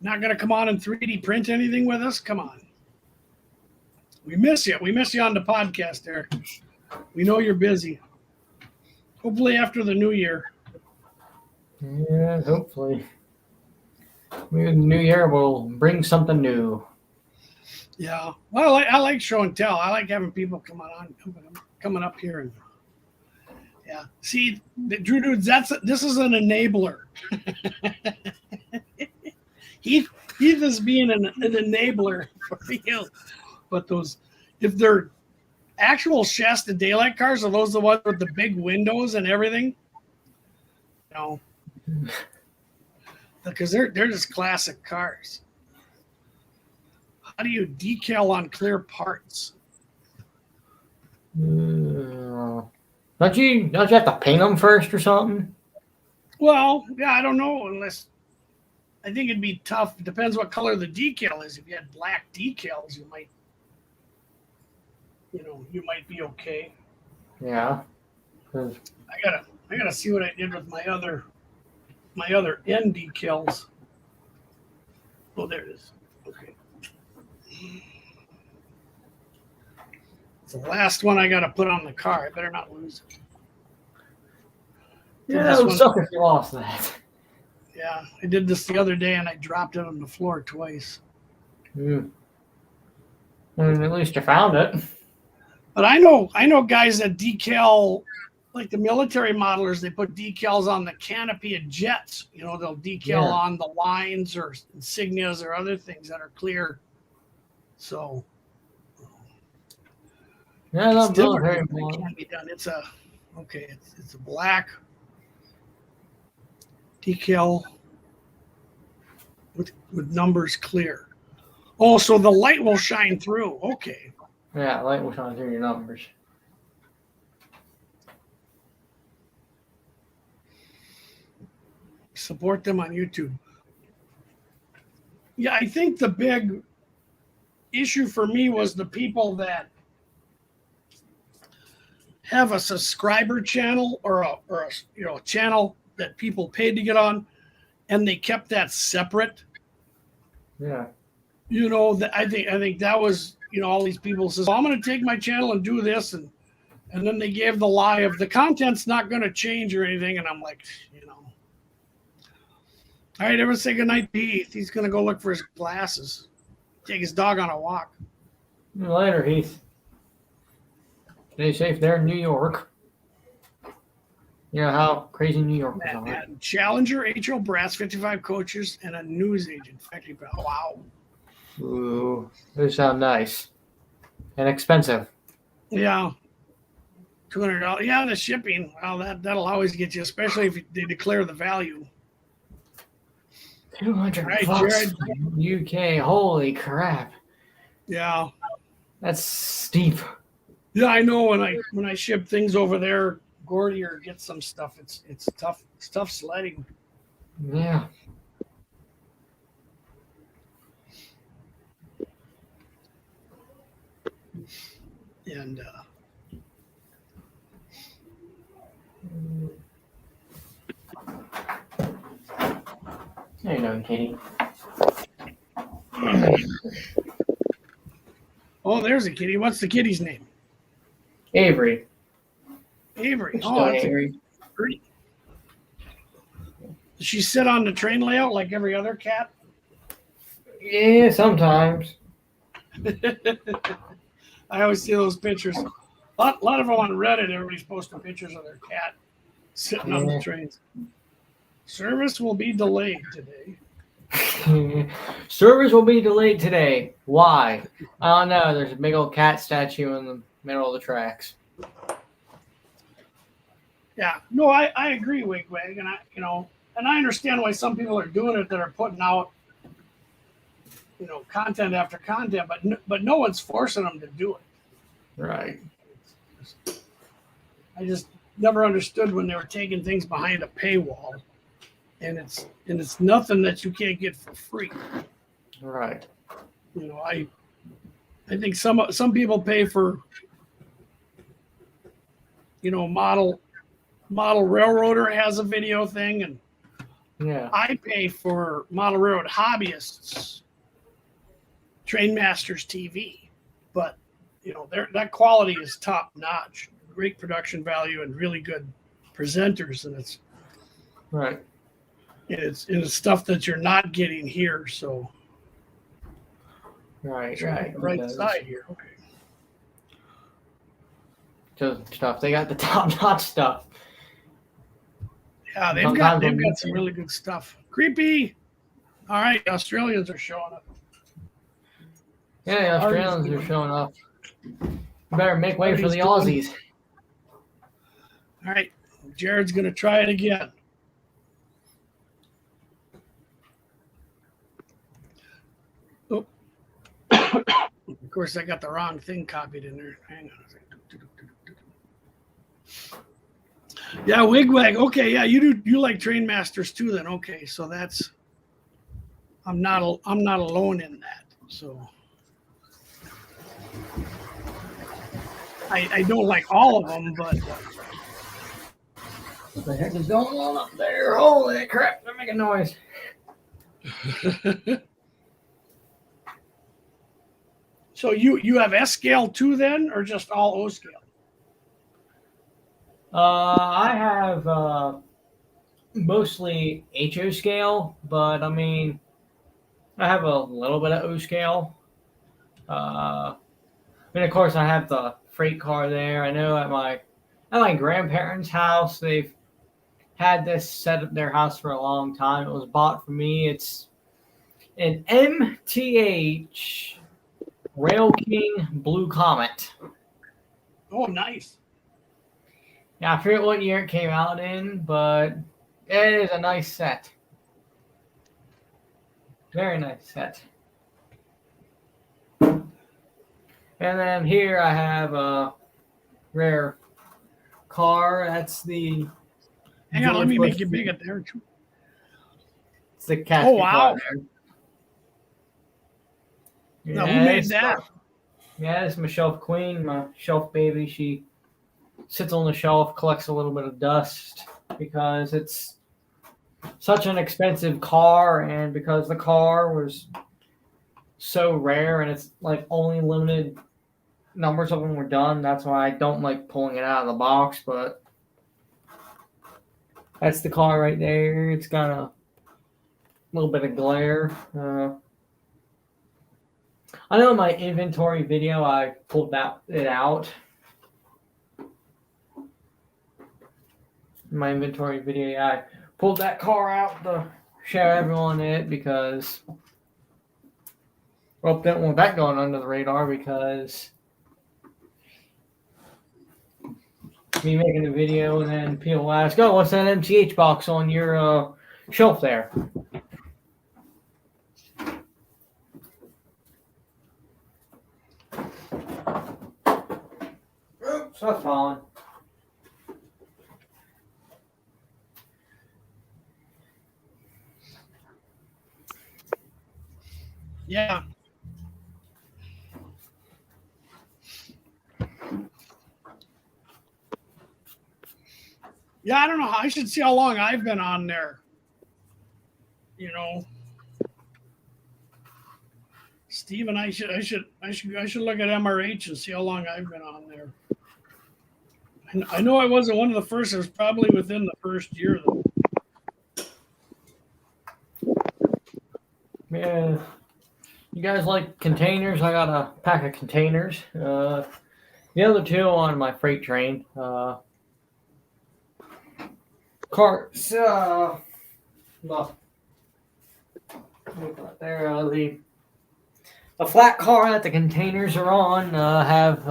Not going to come on and 3D print anything with us? Come on. We miss you. We miss you on the podcast, Eric. We know you're busy. Hopefully after the new year. Yeah, hopefully. Maybe the new year will bring something new. Yeah. Well, I like show and tell. I like having people coming up here and yeah. See, Drew Dudes, this is an enabler. Heath is being an enabler for you. But those, if they're actual Shasta Daylight cars, are those the ones with the big windows and everything? No. Because they're just classic cars. How do you decal on clear parts? Don't you have to paint them first or something? Well, yeah, I don't know. Unless I think it'd be tough. It depends what color the decal is. If you had black decals, you might be okay. Yeah. I gotta see what I did with my other end decals. Oh, there it is. Okay. It's the last one I gotta put on the car. I better not lose it. Yeah, it would suck if you lost that. Yeah, I did this the other day and I dropped it on the floor twice. Mm. And at least you found it. But I know guys that decal, like the military modelers, they put decals on the canopy of jets. You know, they'll decal on the lines or insignias or other things that are clear. So yeah, it's the different. military It model. can be done. It's a black decal with numbers clear. Oh, so the light will shine through. Okay. Yeah, light will shine through your numbers. Support them on YouTube. Yeah, I think the big issue for me was the people that have a subscriber channel or a channel that people paid to get on, and they kept that separate. Yeah. You know, I think that was, you know, all these people says, I'm going to take my channel and do this, and then they gave the lie of the content's not going to change or anything, and I'm like, you know. All right, everyone say goodnight to Heath. He's going to go look for his glasses. Take his dog on a walk. Later, Heath. Stay safe there in New York. You know how crazy New York is. And Challenger, HO Brass, 55 coaches, and a news agent. Wow. Ooh, those sound nice. And expensive. Yeah. $200. Yeah, the shipping. Well, that'll always get you, especially if they declare the value. $200 Right, bucks Jared? UK. Holy crap. Yeah. That's steep. Yeah, I know. When I ship things over there, Gordy or get some stuff. It's tough. It's tough sledding. Yeah. And How you doing, Katie? Oh, there's a kitty. What's the kitty's name? Avery. Avery. Still Oh, that's Avery. pretty. Does she sit on the train layout like every other cat? Yeah, sometimes. I always see those pictures. A lot of them on Reddit. Everybody's posting pictures of their cat sitting on the Yeah. trains. Service will be delayed today. Service will be delayed today. Why? I don't know. There's a big old cat statue in the middle of the tracks. Yeah, no, I agree, Wigwag, and I understand why some people are doing it that are putting out, content after content, but no one's forcing them to do it. Right. I just never understood when they were taking things behind a paywall, and it's nothing that you can't get for free. Right. I think some people pay for Model Railroader has a video thing, and Yeah. I pay for Model Railroad Hobbyists Trainmasters TV, but that quality is top notch, great production value, and really good presenters, and Right. it's stuff that you're not getting here. So Right. trying to Right. get the right Because side here. Okay. just stuff. They got the top-notch stuff. Yeah, they've Sometimes got when- some really good stuff. Creepy. All right, Australians are showing up. Yeah, the Australians are showing up. You better make way for the Aussies. All right, Jared's gonna try it again. Oh. Of course, I got the wrong thing copied in there. Hang on a second. Yeah, Wigwag. Okay, yeah, you like Trainmasters too then. Okay, so that's I'm not alone in that. So I don't like all of them, but What the heck is going on up there? Holy crap, they're making noise. so you have S scale too then, or just all O scale? I have mostly HO scale, but I mean, I have a little bit of O scale. And of course, I have the freight car there. I know at my grandparents' house, they've had this set at their house for a long time. It was bought for me. It's an MTH Rail King Blue Comet. Oh, nice. Yeah, I forget what year it came out in, but it is a nice set. Very nice set. And then here I have a rare car. That's the. Hang on, let me make it big up there. It's the casket Oh, wow. car there. Now, who made that? Yeah, it's my shelf queen, my shelf baby. She sits on the shelf, collects a little bit of dust because it's such an expensive car, and because the car was so rare and it's like only limited numbers of them were done. That's why I don't like pulling it out of the box, but that's the car right there. It's got a little bit of glare. I know in my inventory video I pulled it out. In my inventory video, yeah, I pulled that car out to show everyone it because, well, didn't want that going under the radar because me making a video and then people ask, oh, what's that MTH box on your shelf there? Oops, that's falling. Yeah. Yeah, I don't know. I should see how long I've been on there. Steve and I should look at MRH and see how long I've been on there. I know I wasn't one of the first. It was probably within the first year, though. Yeah. You guys like containers? I got a pack of containers. The other two on my freight train. Carts. Well, there. The flat car that the containers are on have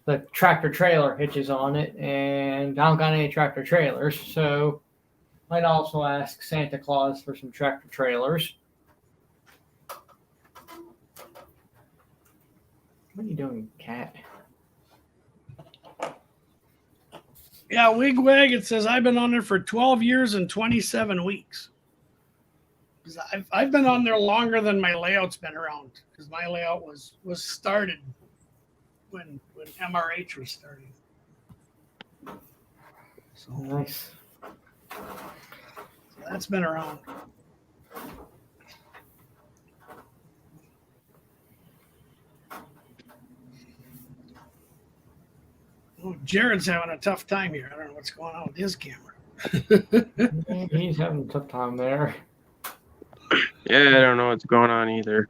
the tractor trailer hitches on it, and I don't got any tractor trailers, so I'd also ask Santa Claus for some tractor trailers. What are you doing, cat? Yeah, Wigwag, it says I've been on there for 12 years and 27 weeks. I've been on there longer than my layout's been around, because my layout was started when MRH was starting. So Nice. that's been around. Oh, Jared's having a tough time here. I don't know what's going on with his camera. He's having a tough time there. Yeah, I don't know what's going on either.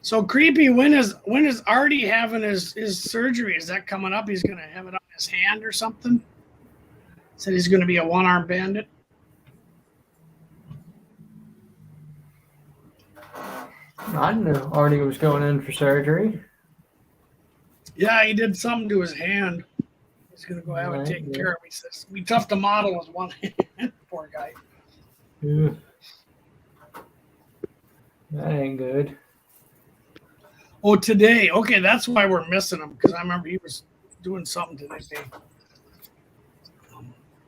So Creepy, when is Artie having his surgery? Is that coming up? He's gonna have it on his hand or something? Said he's gonna be a one-armed bandit. I didn't know Artie was going in for surgery. Yeah, he did something to his hand. He's gonna go have it taken care of. He says it'd be tough to model with one hand. Poor guy. Yeah. That ain't good. Oh, today. Okay, that's why we're missing him, because I remember he was doing something today.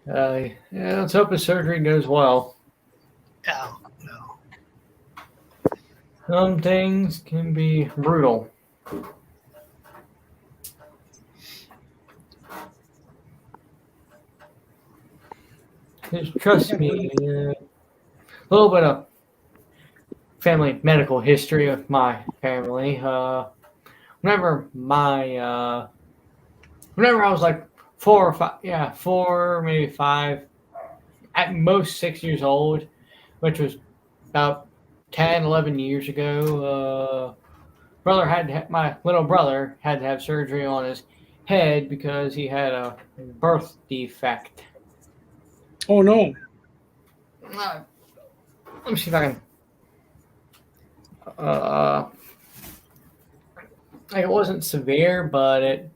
Yeah, let's hope his surgery goes well. Yeah, no. Some things can be brutal. Just trust me, a little bit of family medical history of my family. Whenever I was like 4 or 5, 4, maybe 5, at most 6 years old, which was about 10, 11 years ago, my little brother had to have surgery on his head because he had a birth defect. Oh no. Let me see if I can. Like it wasn't severe, but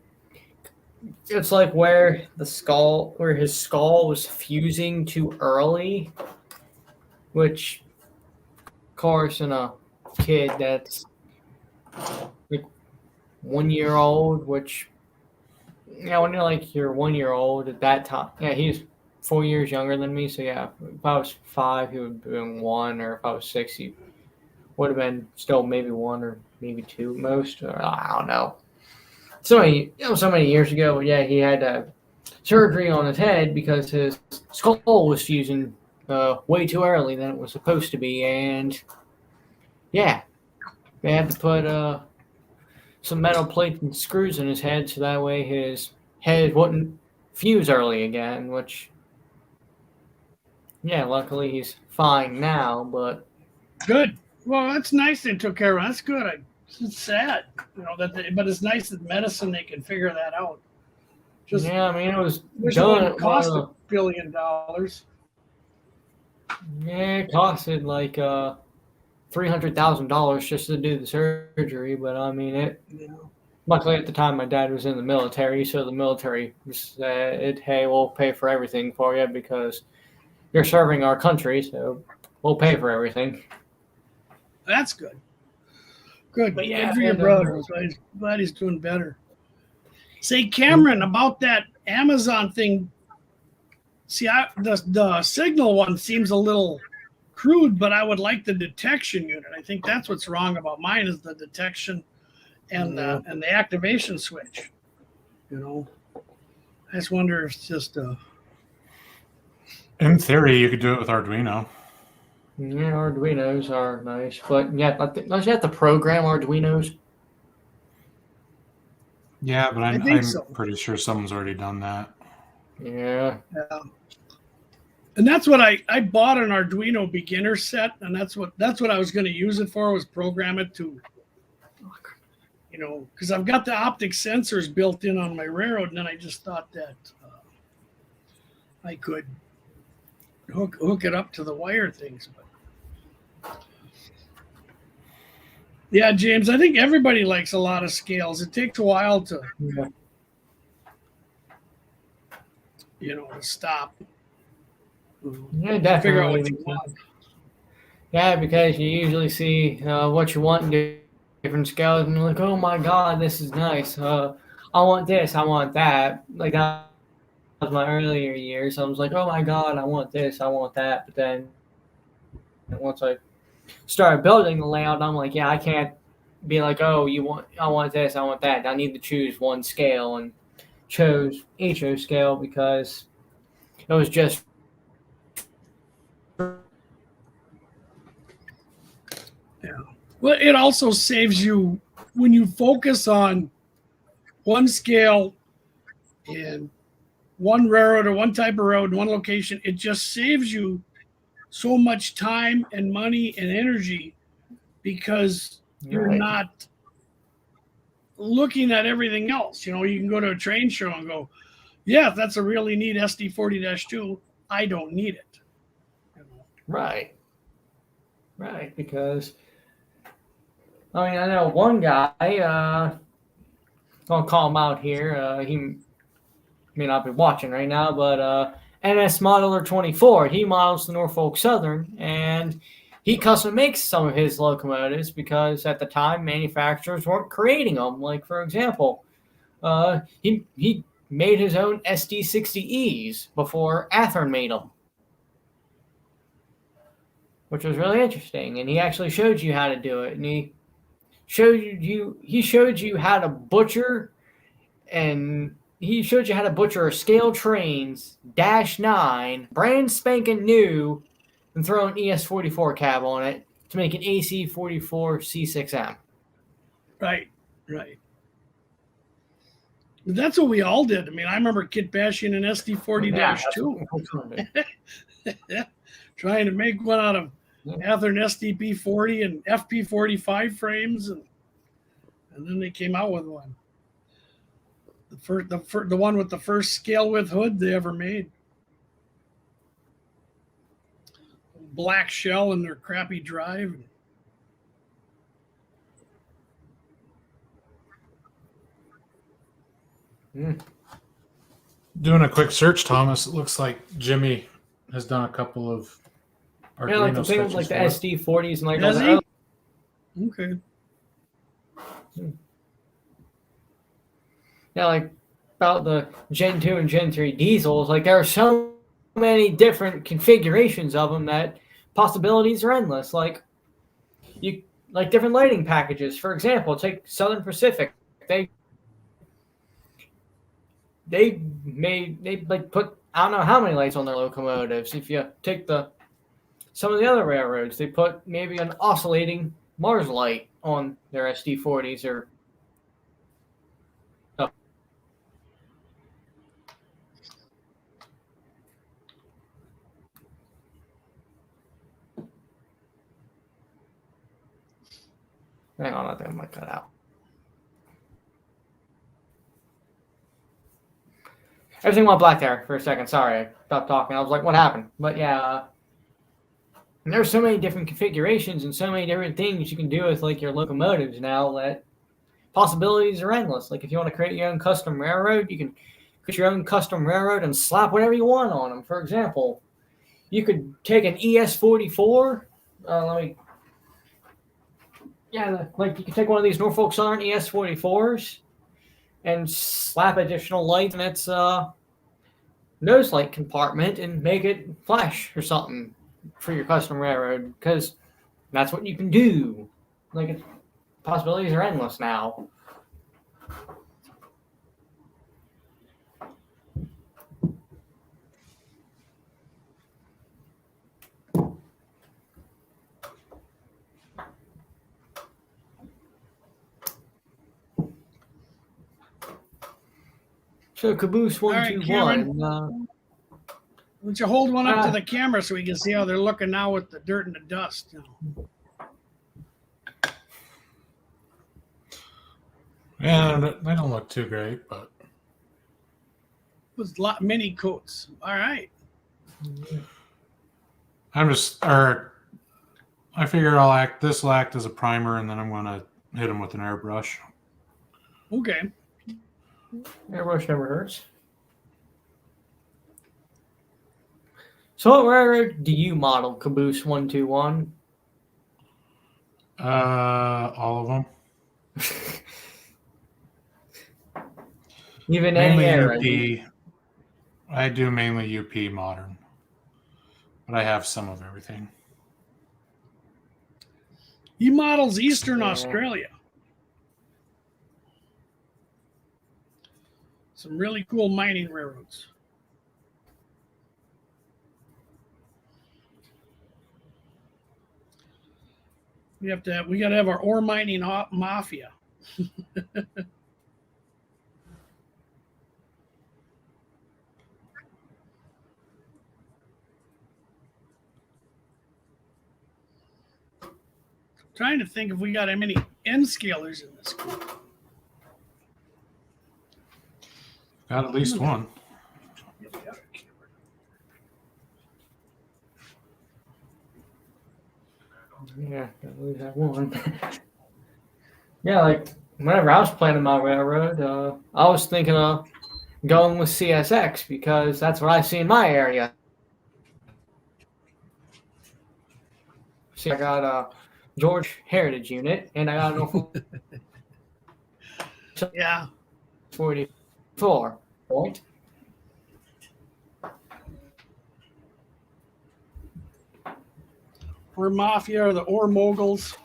it's like where his skull was fusing too early, which, of course, in a kid that's like 1 year old, which when you're 1 year old at that time, he's 4 years younger than me, so if I was 5, he would have been 1, or if I was 6, he would have been still maybe 1 or maybe 2 at most. Or I don't know. So many years ago, he had surgery on his head because his skull was fusing way too early than it was supposed to be, and they had to put some metal plates and screws in his head so that way his head wouldn't fuse early again, which luckily he's fine now, but Good. Well, that's nice they took care of him. That's good. It's sad, but it's nice that medicine they can figure that out. it was Wish done. it wouldn't cost $1 billion. It costed like $300,000 just to do the surgery, but luckily at the time my dad was in the military, so the military said, "Hey, we'll pay for everything for you because you're serving our country, so we'll pay for everything." That's good. Good. But Good for your brother. Glad he's doing better. Say, Cameron, about that Amazon thing. See, the Signal one seems a little crude, but I would like the detection unit. I think that's what's wrong about mine is the detection and the activation switch. I just wonder if it's just In theory, you could do it with Arduino. Yeah, Arduinos are nice, but yeah, don't you have to program Arduinos? Yeah, but I I'm think so. pretty sure someone's already done that. Yeah. And that's what I bought an Arduino beginner set, and that's what I was going to use it for, was program it to, because I've got the optic sensors built in on my railroad, and then I just thought that I could hook it up to the wire things. But yeah, James, I think everybody likes a lot of scales. It takes a while to to stop. Yeah, Figure out what definitely. you want. Yeah, because you usually see what you want in different scales, and you're like, oh my god, this is nice. I want this, I want that. Like that was my earlier years. I was like, oh my god, I want this, I want that. But then once I started building the layout, I'm like, yeah, I can't be like, oh, I want this, I want that. I need to choose one scale, and chose HO scale because it was just. Well, it also saves you when you focus on one scale and one railroad or one type of road, one location. It just saves you so much time and money and energy because you're Right. not looking at everything else. You can go to a train show and go, yeah, that's a really neat SD40-2. I don't need it. Right. Right, because I know one guy, I'll call him out here. He may not be watching right now, but NS Modeler 24, he models the Norfolk Southern, and he custom makes some of his locomotives because at the time manufacturers weren't creating them. Like, for example, he made his own SD60Es before Athearn made them, which was really interesting. And he actually showed you how to do it, and he showed you how to butcher, and he showed you how to butcher a scale trains -9 brand spanking new and throw an ES44 cab on it to make an AC44 C6M. Right. But that's what we all did. I mean, I remember kit bashing an SD40-2, trying to make one out of Athearn SDP40 and FP45 frames, and then they came out with one. The one with the first scale width hood they ever made. Black shell and their crappy drive. Doing a quick search, Thomas, it looks like Jimmy has done a couple of Arduino Yeah, like the thing with sketches like the for it. SD40s and like all Does that. he? Okay. Yeah, like about the Gen 2 and Gen 3 diesels, like there are so many different configurations of them that possibilities are endless. Like different lighting packages. For example, take Southern Pacific. They put I don't know how many lights on their locomotives. If you take some of the other railroads, they put maybe an oscillating Mars light on their SD40s or. Hang on, I think I might cut out. Everything went black there for a second. Sorry, I stopped talking. I was like, what happened? But yeah, and there's so many different configurations and so many different things you can do with like your locomotives now that possibilities are endless. Like if you want to create your own custom railroad, you can create your own custom railroad and slap whatever you want on them. For example, you could take an ES44. Like you can take one of these Norfolk Southern ES44s and slap additional lights in its nose light compartment and make it flash or something for your custom railroad, because that's what you can do. Like possibilities are endless now. So Caboose All right, 121. Why don't you hold one up to the camera so we can see how they're looking now with the dirt and the dust? Yeah, they don't look too great, but It was mini coats. All right. I figure this will act as a primer, and then I'm going to hit them with an airbrush. Okay. Airbrush never hurts. So what railroad do you model Caboose 121? All of them. Even Mainly any era? UP. I do mainly UP modern, but I have some of everything. He models Eastern Yeah. Australia. Some really cool mining railroads. We got to have our ore mining mafia. Trying to think if we got many N scalers in this group. Got at least one. Yeah, gotta lose that one. Yeah, like whenever I was planning my railroad, I was thinking of going with CSX because that's what I see in my area. See, I got a George Heritage Unit, and I got an Yeah. 44 point. Or mafia or the ore moguls.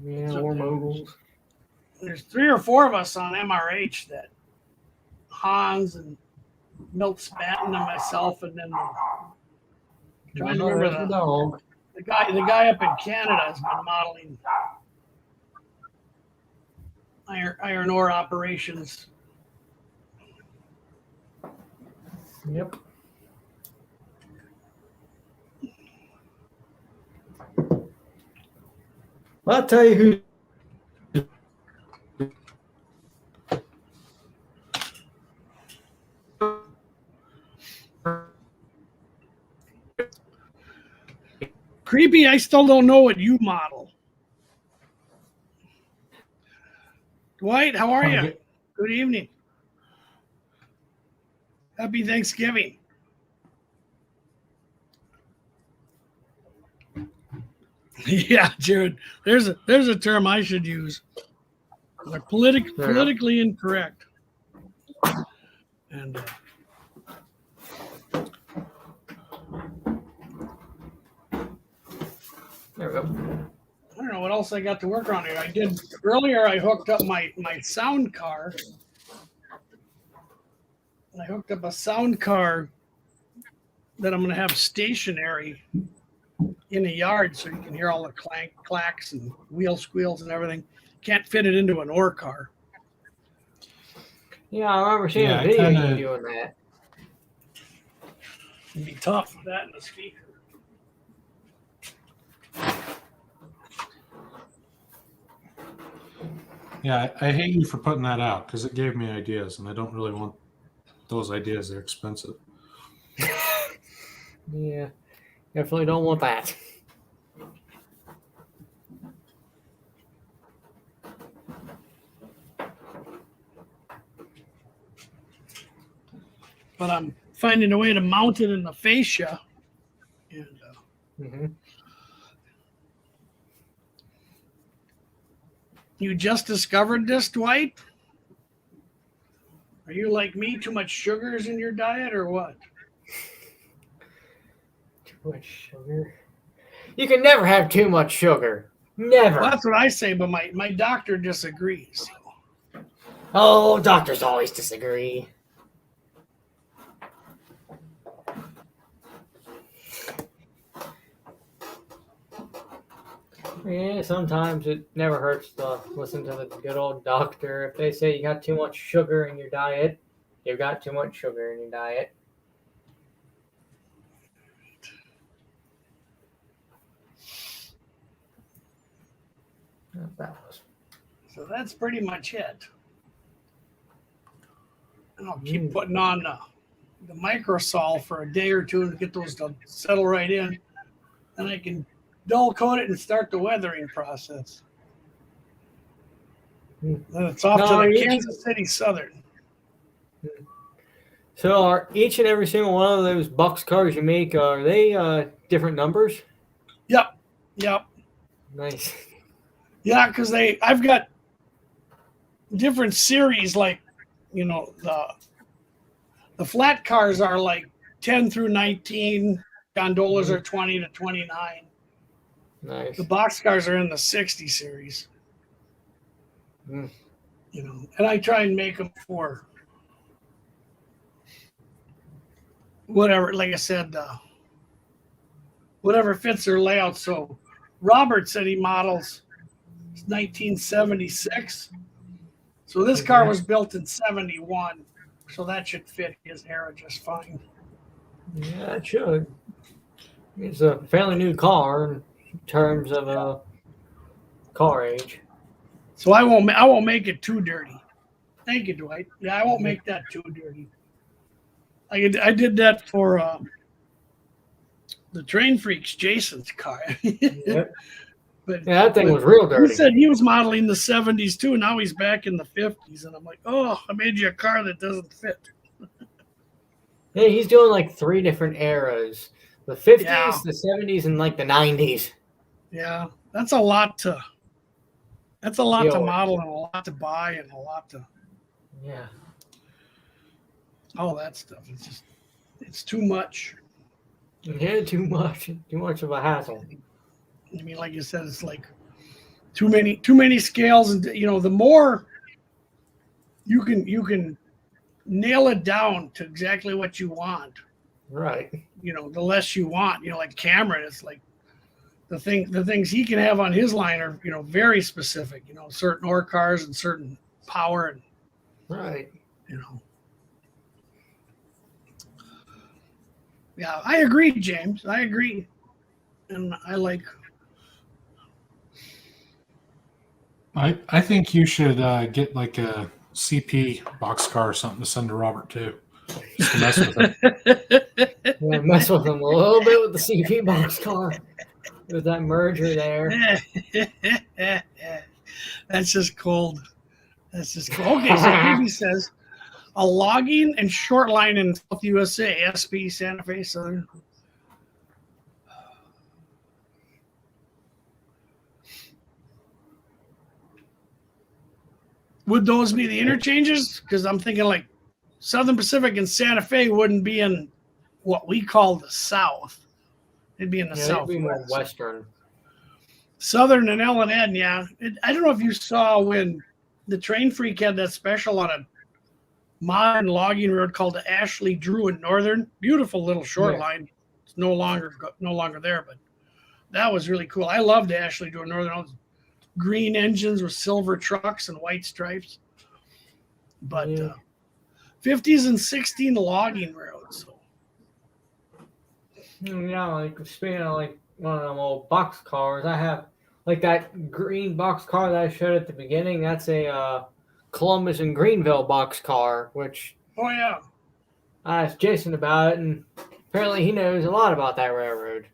Yeah, war moguls. There's 3 or 4 of us on MRH that Hans and Milt Spatten and myself, and then trying to remember the dog. the guy up in Canada has been modeling iron ore operations. Yep. Well, I'll tell you who. Creepy, I still don't know what you model. Dwight, how are you? Good evening. Happy Thanksgiving. Yeah, Jared. There's a term I should use. They're politically incorrect. And There we go. I don't know what else I got to work on here. I did earlier. I hooked up my sound car. I hooked up a sound car that I'm going to have stationary in a yard, so you can hear all the clacks and wheel squeals and everything. Can't fit it into an ore car. Yeah, I remember seeing a video of you doing that. It'd be tough with that in the speaker. Yeah, I hate you for putting that out because it gave me ideas, and I don't really want those ideas. They're expensive. Yeah, definitely don't want that. But I'm finding a way to mount it in the fascia. And you just discovered this, Dwight? Are you like me, too much sugars in your diet or what? Too much sugar? You can never have too much sugar. Never. Well, that's what I say, but my doctor disagrees. Oh, doctors always disagree. Yeah, sometimes it never hurts to listen to the good old doctor. If they say you got too much sugar in your diet, you've got too much sugar in your diet. That was. So that's pretty much it. And I'll keep putting on the microsol for a day or two and get those to settle right in. Then I can dull coat it and start the weathering process. Then it's off to the Kansas City Southern. So are each and every single one of those box cars you make, are they different numbers? Yep. Nice. Yeah, because I've got different series, like, you know, the flat cars are like 10 through 19, gondolas are 20 to 29. Nice. The box cars are in the 60 series. You know, and I try and make them for whatever, like I said, whatever fits their layout. So Robert said he models 1976. So this car was built in 71. So that should fit his era just fine. Yeah, it should. It's a fairly new car in terms of car age. So I won't make it too dirty. Thank you, Dwight. Yeah, I won't make that too dirty. I did that for the Train Freaks, Jason's car. Yep. But Yeah, that thing was real dirty. He said he was modeling the 70s too. Now he's back in the 50s. And I'm like, oh, I made you a car that doesn't fit. Yeah, he's doing like 3 different eras. The 50s, Yeah. the 70s, and like the 90s. Yeah, that's a lot to model and a lot to buy and a lot to all that stuff. It's too much. Yeah, too much of a hassle. I mean, like you said, it's like too many scales, and you know, the more you can nail it down to exactly what you want. Right. You know, the less you want. You know, like Cameron, it's like the things he can have on his line are, you know, very specific. You know, certain ore cars and certain power, and Right. you know. Yeah, I agree, James. I agree, and I like. I think you should get like a CP boxcar or something to send to Robert too, just to mess with him. Yeah, mess with him a little bit with the CP boxcar. With that merger there. That's just cold. Okay, so Phoebe says a logging and short line in South USA, SP Santa Fe Southern. Would those be the interchanges? Because I'm thinking like Southern Pacific and Santa Fe wouldn't be in what we call the South. It'd be in the South. It'd be more Western. Southern and L&N, yeah. I don't know if you saw when the Train Freak had that special on a modern logging road called the Ashley Drew in Northern. Beautiful little short line. It's no longer there, but that was really cool. I loved Ashley Drew in Northern. All those green engines with silver trucks and white stripes. But 50s and 16 logging roads. So. Yeah, like speaking of like one of them old box cars, I have like that green box car that I showed at the beginning. That's a Columbus and Greenville box car, which I asked Jason about it, and apparently he knows a lot about that railroad.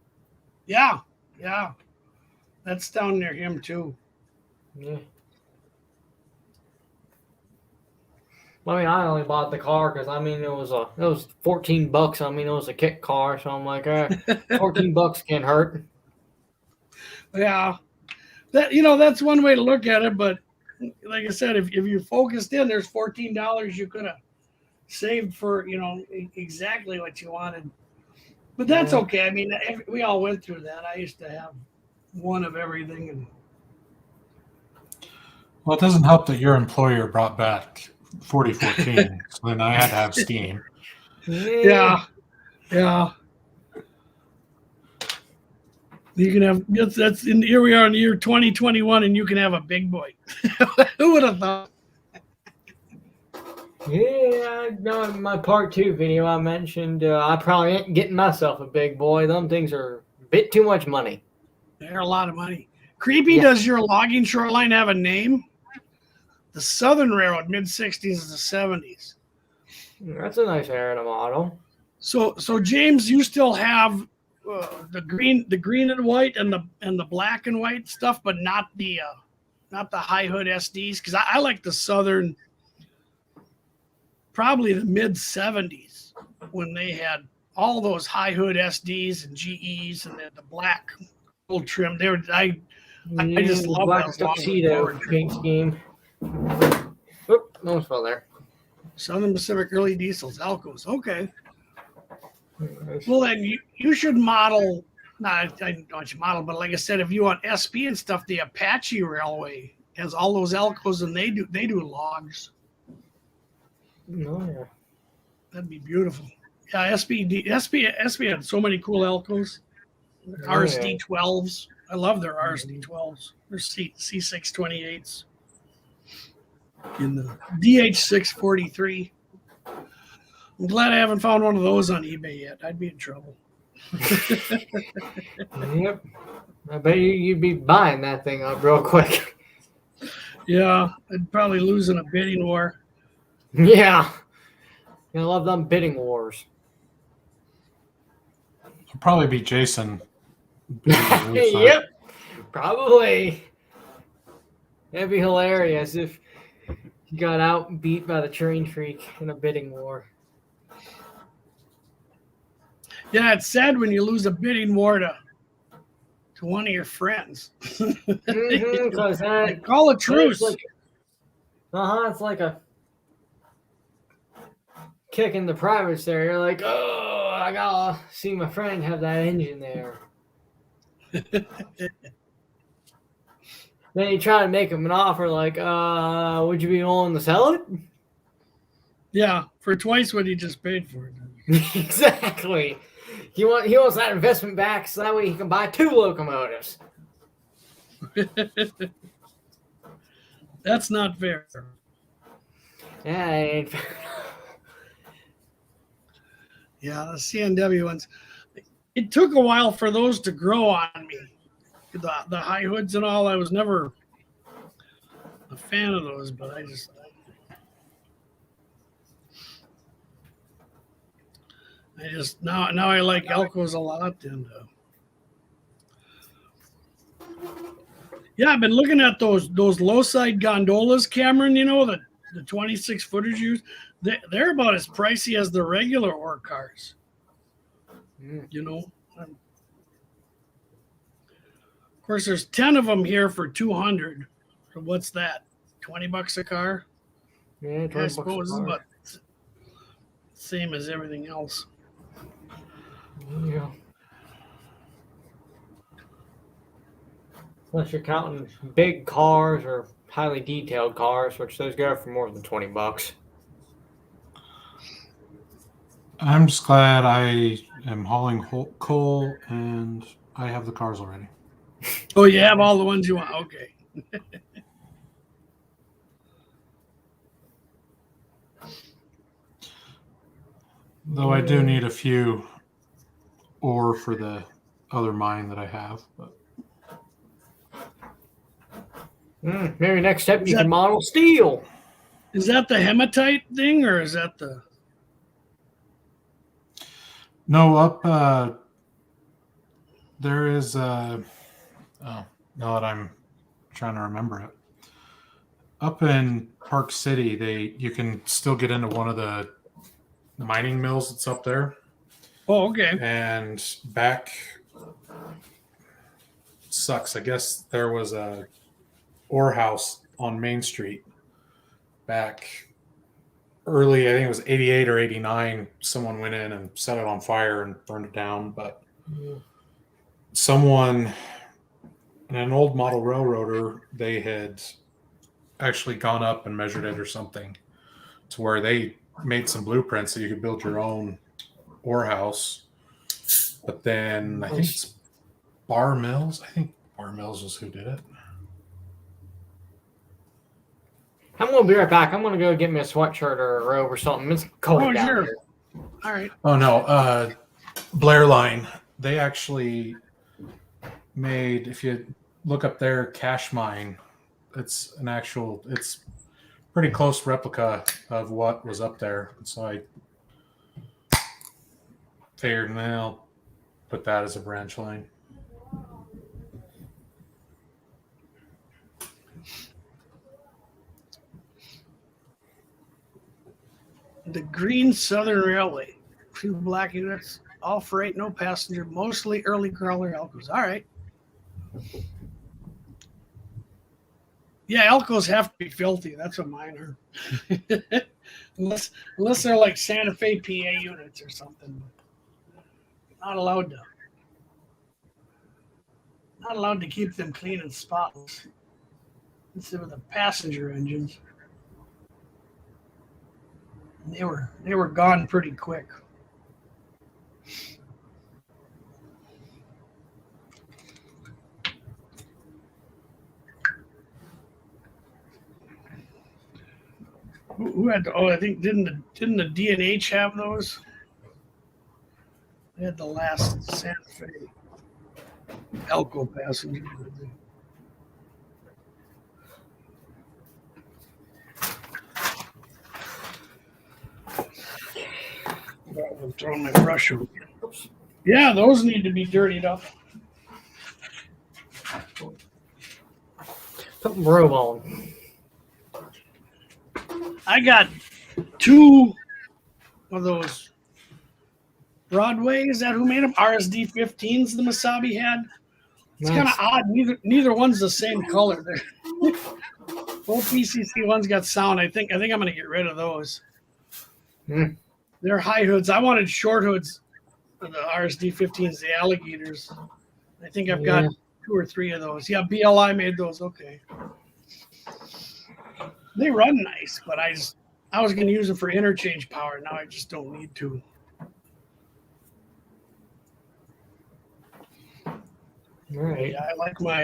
Yeah, that's down near him too. Yeah. I mean, I only bought the car because it was $14. I mean, it was a kit car, so I'm like, $14 can't hurt. Yeah, that's one way to look at it. But like I said, if you focused in, there's $14 you could have saved for exactly what you wanted. But that's okay. I mean, we all went through that. I used to have one of everything, and well, it doesn't help that your employer brought back 4014, so then I had to have steam. Yeah. You can have that's in here we are in the year 2021, and you can have a big boy. Who would have thought? Yeah, no, in my part 2 video I mentioned I probably ain't getting myself a big boy. Them things are a bit too much money. They're a lot of money. Creepy, Yeah. does your logging shoreline have a name? The Southern Railroad, mid 60s to 70s. That's a nice Arena model. So James, you still have the green and white and the black and white stuff, but not the high hood SDs, because I like the Southern, probably the mid 70s when they had all those high hood SDs and GEs and the black gold trim. They were I just love black that tuxedo paint scheme. Oop, almost fell there. Southern Pacific early diesels, Alcos. Okay. Well, then you should model. I don't want you model, but like I said, if you want SP and stuff, the Apache Railway has all those Alcos, and they do logs. Oh, yeah. That'd be beautiful. Yeah, SP had so many cool Alcos. RSD12s. I love their RSD12s. Their C628s. In the DH643. I'm glad I haven't found one of those on eBay yet. I'd be in trouble. Yep. I bet you'd be buying that thing up real quick. Yeah, I'd probably lose in a bidding war. Yeah. I love them bidding wars. It'll probably be Jason. Yep. Probably. That'd be hilarious if you got out and beat by the train freak in a bidding war. Yeah, it's sad when you lose a bidding war to one of your friends. Because Like, call a truce. It's like a kick in the privates there. You're like, oh, I gotta see my friend have that engine there. Then you try to make him an offer like, would you be willing to sell it? Yeah, for twice what he just paid for it. Exactly. He wants that investment back so that way he can buy 2 locomotives. That's not fair. Yeah, it ain't fair. Yeah, the CNW ones. It took a while for those to grow on me. The high hoods and all. I was never a fan of those, but now I like Elcos a lot, and yeah, I've been looking at those low side gondolas, Cameron. You know, the 26 footers used. They're about as pricey as the regular ore cars. You know. Of course, there's 10 of them here for 200. So what's that? $20 a car? Yeah, I suppose, but same as everything else. Yeah. Unless you're counting big cars or highly detailed cars, which those go for more than $20. I'm just glad I am hauling coal and I have the cars already. Oh, you have all the ones you want. Okay. Though I do need a few ore for the other mine that I have. But Maybe next step you can model steel. Is that the hematite thing, or is that the? no, up there is now that I'm trying to remember it. Up in Park City, you can still get into one of the mining mills that's up there. Oh, okay. And back sucks. I guess there was a ore house on Main Street back early. I think it was 88 or 89. Someone went in and set it on fire and burned it down. But someone in an old model railroader, they had actually gone up and measured it or something to where they made some blueprints so you could build your own ore house. But then I think it's Bar Mills. I think Bar Mills was who did it. I'm gonna be right back. I'm gonna go get me a sweatshirt or a robe or something. It's cold down sure. here. All right. Oh no, Blair Line. They actually made. If you look up their cash mine, it's pretty close replica of what was up there. So I figured, I'll put that as a branch line. The Green Southern Railway. Few black units, all freight, no passenger, mostly early crawler Elkos. All right. Yeah, Elkos have to be filthy. That's what mine are. unless they're like Santa Fe PA units or something. Not allowed to keep them clean and spotless. Instead of the passenger engines. They were gone pretty quick. Who had the, I think didn't the D&H have those? They had the last Santa Fe Elko passenger. I'm throwing my brush over. Yeah, those need to be dirtied up. Put my robe on. I got 2 of those Broadway. Is that who made them? RSD 15s the Masabi had. It's kind of odd. Neither one's the same color. Both PCC ones got sound. I think I'm gonna get rid of those. They're high hoods. I wanted short hoods for the RSD 15s, the alligators. I think I've got 2 or 3 of those. Yeah, BLI made those. Okay. They run nice, but I was going to use them for interchange power. Now I just don't need to. All right. Yeah, I like my.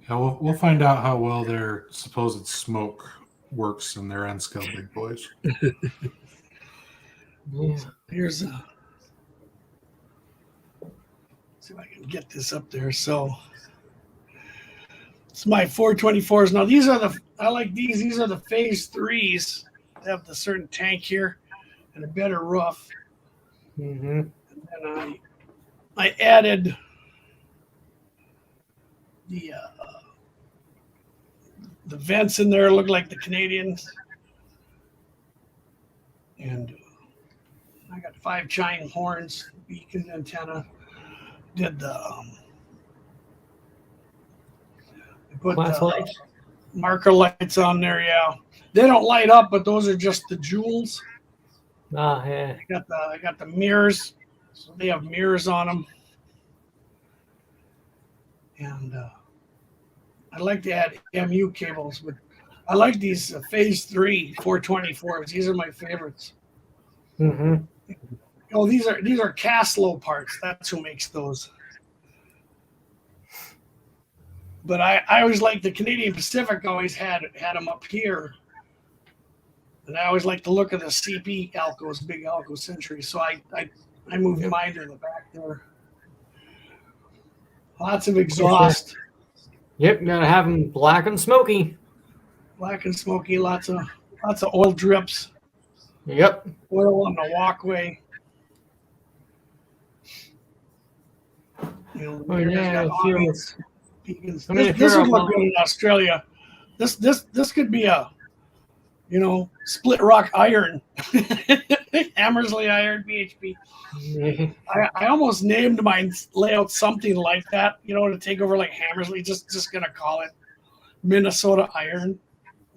Yeah, we'll find out how well their supposed smoke works in their N scale big boys. Here's a. See if I can get this up there. So. It's my 424s. Now these are I like these. These are the phase 3s. They have the certain tank here and a better roof. Mm-hmm. And then I added the vents in there. Look like the Canadians. And I got 5 chime horns, beacon antenna. Did the put the marker lights on there. Yeah, they don't light up, but those are just the jewels. Yeah. I got the mirrors, so they have mirrors on them. And I like to add MU cables, but I like these phase 3 424s. These are my favorites. Mm-hmm. Oh, these are Caslow parts. That's who makes those. But I always liked the Canadian Pacific. Always had them up here, and I always liked the look of the CP Alcos, big Alco Century. So I moved mine to the back there. Lots of exhaust. Yep, gotta have them black and smoky. Black and smoky. Lots of oil drips. Yep. Oil on the walkway. Beacons. This would look good in Australia. This could be a, split rock iron, Hammersley iron PHP. I almost named my layout something like that, to take over like Hammersley. Just gonna call it Minnesota iron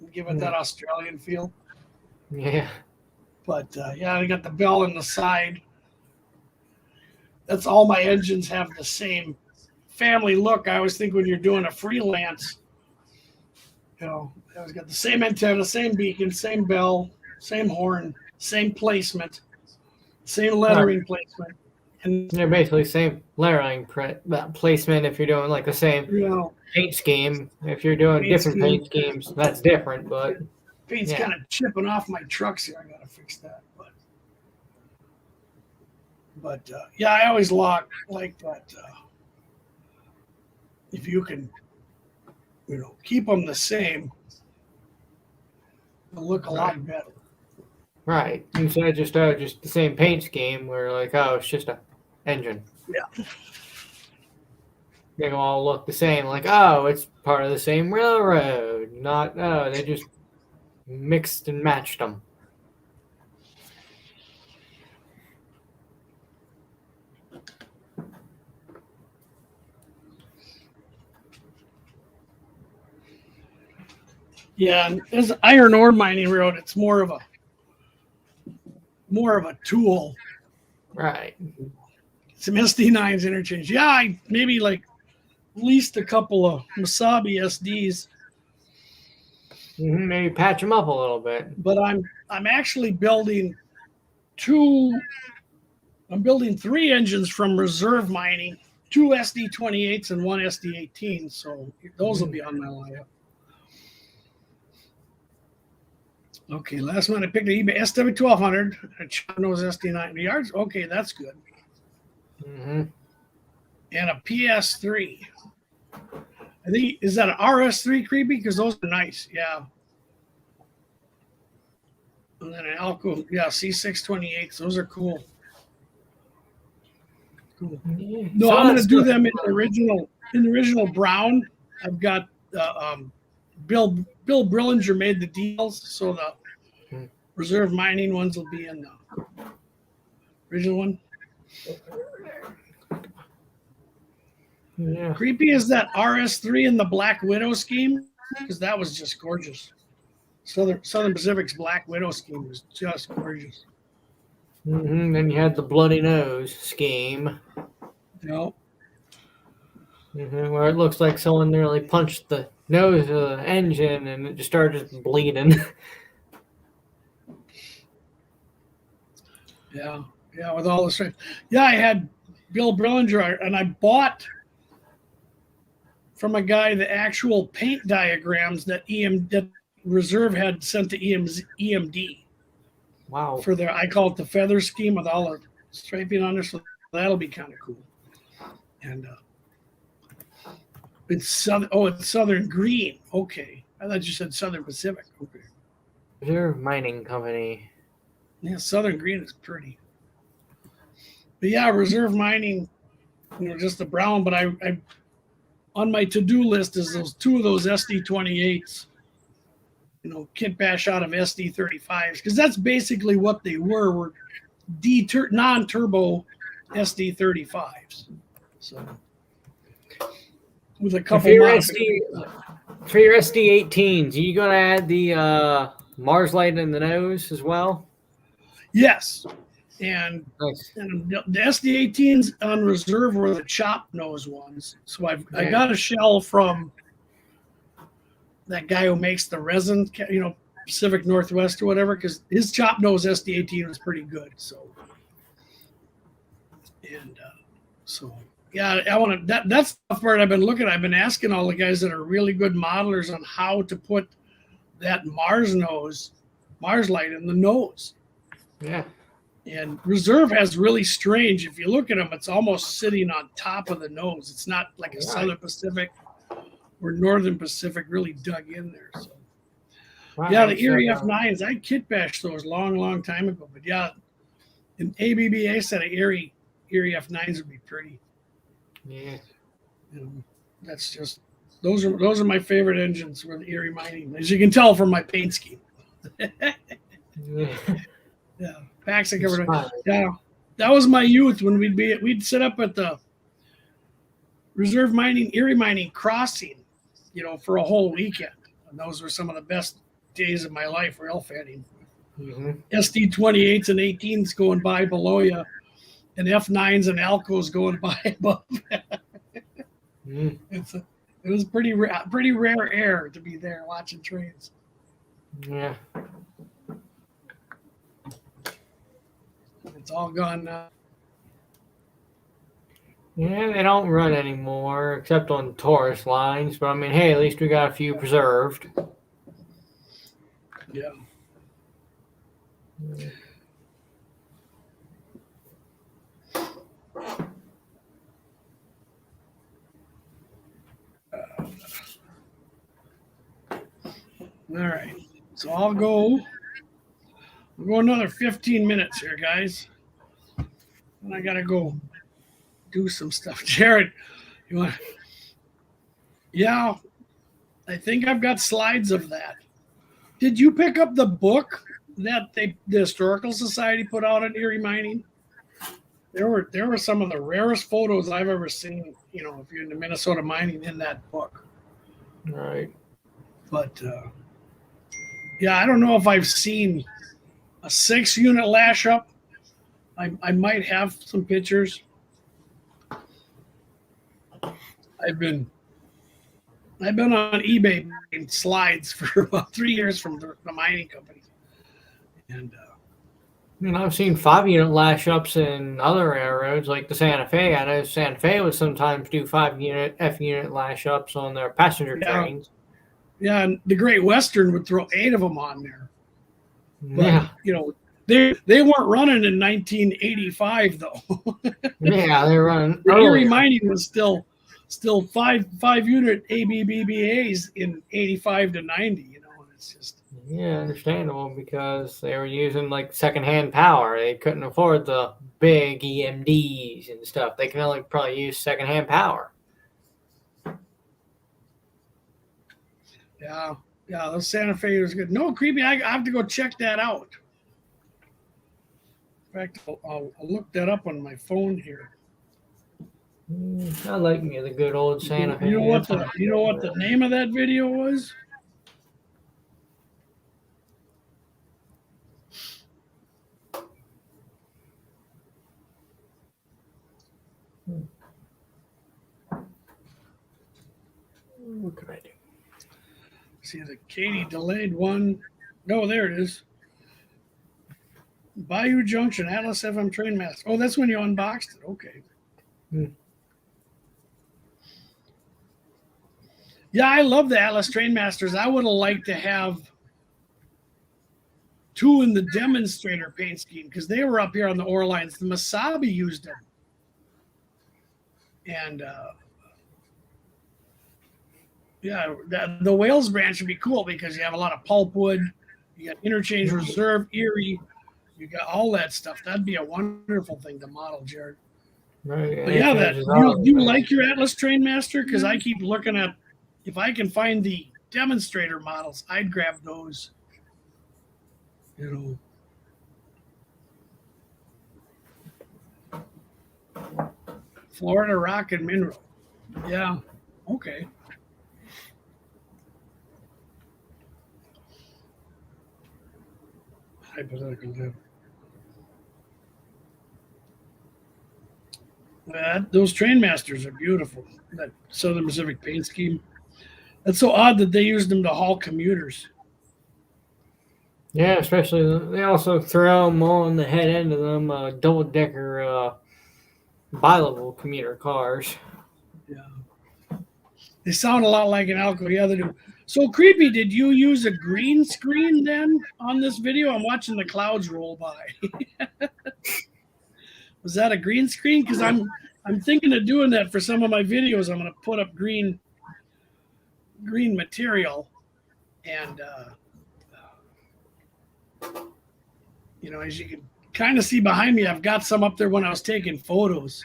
and give it that Australian feel. Yeah. But I got the bell in the side. That's all my engines have the same family look. I always think when you're doing a freelance, I always got the same antenna, same beacon, same bell, same horn, same placement, same lettering placement. And They're basically same layering placement if you're doing like the same you know, paint scheme. If you're doing Paint different scheme. paint schemes, that's different. But paint's Yeah. kind of chipping off my trucks here. I gotta fix that. But yeah, I always like that. If you can, keep them the same, they'll look a lot better. right, instead of just the same paint scheme, where like it's just a engine. Yeah. They all look the same. Like it's part of the same railroad. Not they just mixed and matched them. Yeah, and as iron ore mining road, it's more of a tool. Right. Some SD9s interchange. Yeah, I maybe like at least a couple of Masabi SDs. Maybe patch them up a little bit. But I'm actually building three engines from reserve mining, 2 SD28s and 1 SD18. So those will be on my lineup. Okay, last one I picked an eBay SW1200, a Chano's SD9 yards. Okay, that's good. Mm-hmm. And a PS3. I think, is that an RS3 creepy? Because those are nice. Yeah. And then an Alco, yeah, C628s. Those are cool. Cool. Yeah. No, So I'm going that's to do good. them in the original brown. I've got Bill Brillinger made the deals, so the reserve mining ones will be in the original one. Yeah. Creepy is that RS3 in the Black Widow scheme, because that was just gorgeous. Southern Pacific's Black Widow scheme was just gorgeous. Then you had the bloody nose scheme, where it looks like someone nearly punched the nose of the engine and it just started bleeding. Yeah, with all the strength. Yeah, I had Bill Brillinger, and I bought from a guy the actual paint diagrams that that Reserve had sent to EMD. Wow. For their, I call it the feather scheme with all the striping on there, so that'll be kind of cool. And it's Southern Green. Okay, I thought you said Southern Pacific. Okay. Reserve Mining Company. Yeah, Southern Green is pretty. But yeah, Reserve Mining, just the brown. But I on my to-do list is those 2 of those SD28s. Kit bash out of SD35s, because that's basically what they were non-turbo SD35s. So with a couple For your SD18s, are you going to add the Mars light in the nose as well? Yes. And Nice. the SD18s on reserve were the chop nose ones. So I got a shell from that guy who makes the resin, Pacific Northwest or whatever, because his chop nose SD18 was pretty good. So, and yeah, I want to. That's the part I've been looking at. I've been asking all the guys that are really good modelers on how to put that Mars light in the nose. Yeah. And Reserve has really strange. If you look at them, it's almost sitting on top of the nose. It's not like a Southern Pacific or Northern Pacific really dug in there. So. Yeah, the Erie F9s, I kit bashed those long time ago. But yeah, an ABBA set of Erie F9s would be pretty. Yeah. That's just those are my favorite engines for the Erie mining, as you can tell from my paint scheme. Yeah. Yeah, packs I covered. Yeah, that was my youth when we'd sit up at the Reserve Mining, Erie Mining Crossing, for a whole weekend. And those were some of the best days of my life rail fanning. SD28s and 18s going by below you, and F9s and Alcos going by above. It was pretty rare air to be there watching trains. Yeah. It's all gone now. Yeah, they don't run anymore except on tourist lines. But I mean, hey, at least we got a few preserved. Yeah. All right. So I'll go another 15 minutes here, guys. And I gotta go do some stuff. Jared, you want? Yeah, I think I've got slides of that. Did you pick up the book that the Historical Society put out on Erie mining? There were some of the rarest photos I've ever seen. You know, if you're into Minnesota mining, in that book. Right. But yeah, I don't know if I've seen a 6-unit lash up. I might have some pictures. I've been on eBay buying slides for about 3 years from the mining company, and I mean, I've seen 5-unit lash ups in other railroads like the Santa Fe. I know Santa Fe would sometimes do 5-unit F-unit lash ups on their passenger trains. Yeah, and the Great Western would throw 8 of them on there. But, Yeah. you know, they weren't running in 1985 though. Yeah, they're running. The Erie earlier. mining was still 5-unit ABBBAs in 85 to 90. You know, and it's just. Yeah, understandable because they were using like secondhand power. They couldn't afford the big EMDs and stuff. They can only probably use secondhand power. Yeah, those Santa Fe was good. No, creepy. I have to go check that out. In fact, I'll look that up on my phone here. I like me the good old Santa Fe. You know what the name of that video was? What could I do? See, the Katie delayed one. No, there it is. Bayou Junction, Atlas FM Train Master. Oh, that's when you unboxed it. Okay. Yeah, I love the Atlas Train Masters. I would have liked to have 2 in the demonstrator paint scheme because they were up here on the ore lines. The Masabi used them. And yeah, the Wales branch would be cool because you have a lot of pulpwood. You got Interchange Reserve, Erie. You got all that stuff. That'd be a wonderful thing to model, Jared. Right. But yeah, you like your Atlas Train Master? Because I keep looking at, if I can find the demonstrator models, I'd grab those. You know, Florida Rock and Mineral. Yeah. Okay. Hypothetical dip. Those Train Masters are beautiful. That Southern Pacific paint scheme. That's so odd that they used them to haul commuters. Yeah, especially they also throw them on the head end of them double-decker bi-level commuter cars. Yeah. They sound a lot like an Alco. Yeah, they do. So creepy. Did you use a green screen then on this video? I'm watching the clouds roll by. Was that a green screen? Because I'm thinking of doing that for some of my videos. I'm going to put up green material, and you know, as you can kind of see behind me, I've got some up there when I was taking photos,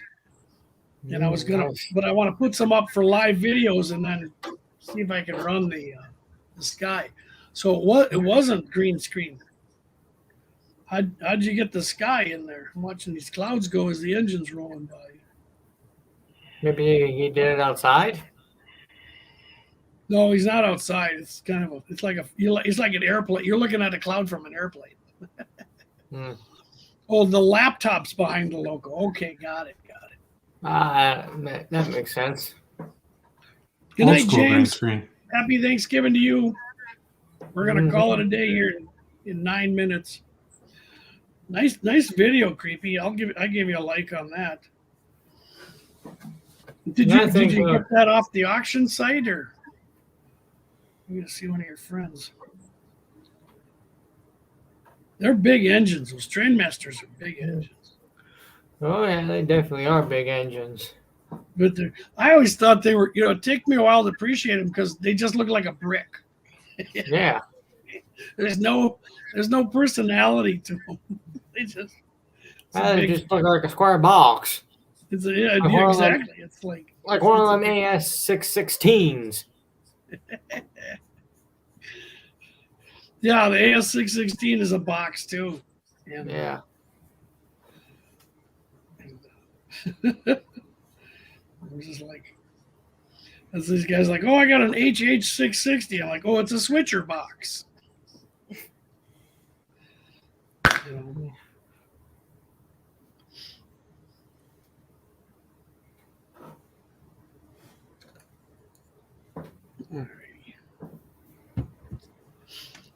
and I was gonna, but I want to put some up for live videos and then see if I can run the sky. So it wasn't green screen. How'd you get the sky in there? I'm watching these clouds go as the engine's rolling by. Maybe he did it outside. No, he's not outside. It's kind of it's like an airplane. You're looking at a cloud from an airplane. Oh, the laptop's behind the logo. Okay, got it. That makes sense. Good night, James. Happy Thanksgiving to you. We're gonna call it a day here in 9 minutes. Nice video, creepy. I give you a like on that. Did Yeah, I you think, get that off the auction site, or you gonna see one of your friends? They're big engines. Those Trainmasters are big engines. Oh yeah, they definitely are big engines. But I always thought they were. It took me a while to appreciate them because they just look like a brick. Yeah. There's no personality to them. They just. They just look like a square box. Exactly. It's like one of them AS616s. Yeah, the AS616 is a box too. And, Yeah. I'm just like, as these guys like, oh, I got an HH660. I'm like, oh, it's a switcher box.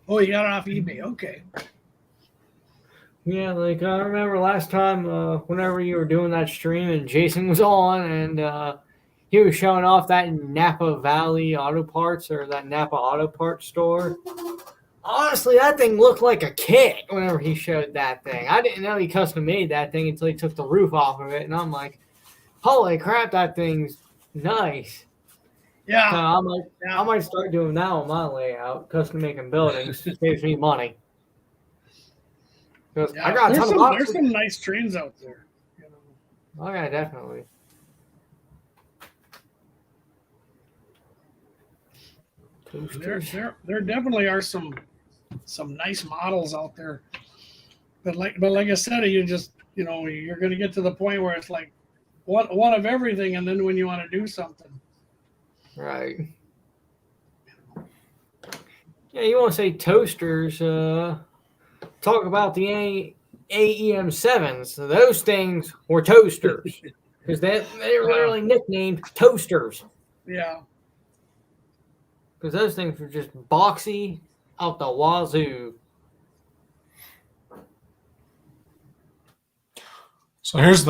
Oh, you got it off eBay. Okay. Yeah, like I remember last time, whenever you were doing that stream and Jason was on, and he was showing off that Napa Valley Auto Parts or that Napa Auto Parts store. Honestly, that thing looked like a kit whenever he showed that thing. I didn't know he custom made that thing until he took the roof off of it, and I'm like, holy crap, that thing's nice. Yeah. So I might start doing that on my layout, custom making buildings. Saves me money. Because I got a ton of boxes. There's some nice trains out there. Oh yeah, definitely. There definitely are some nice models out there. But like I said, you just you're gonna get to the point where it's like one of everything, and then when you want to do something. Right. Yeah, you want to say toasters, talk about the AEM7s. Those things were toasters. Because they were literally nicknamed toasters. Yeah. Because those things were just boxy out the wazoo. So here's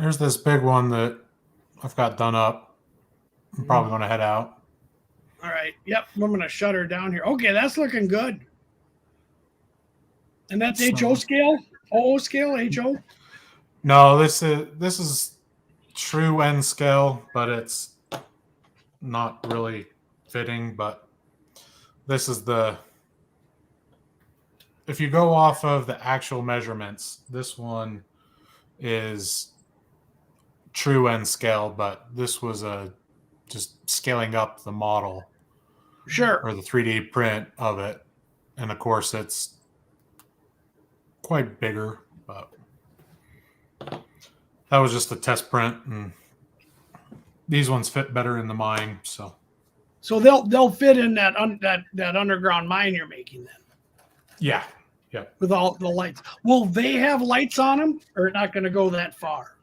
Here's this big one that I've got done up. I'm probably going to head out. All right. Yep. I'm going to shut her down here. Okay, that's looking good. And that's HO scale? OO scale? HO? No, this is true N scale, but it's not really fitting. But this is if you go off of the actual measurements, this one is true N scale, but this was just scaling up the model. Sure. Or the 3D print of it. And of course it's quite bigger, but that was just a test print, and these ones fit better in the mine, so they'll fit in that underground mine you're making then. Yeah. With all the lights. Will they have lights on them, or not going to go that far?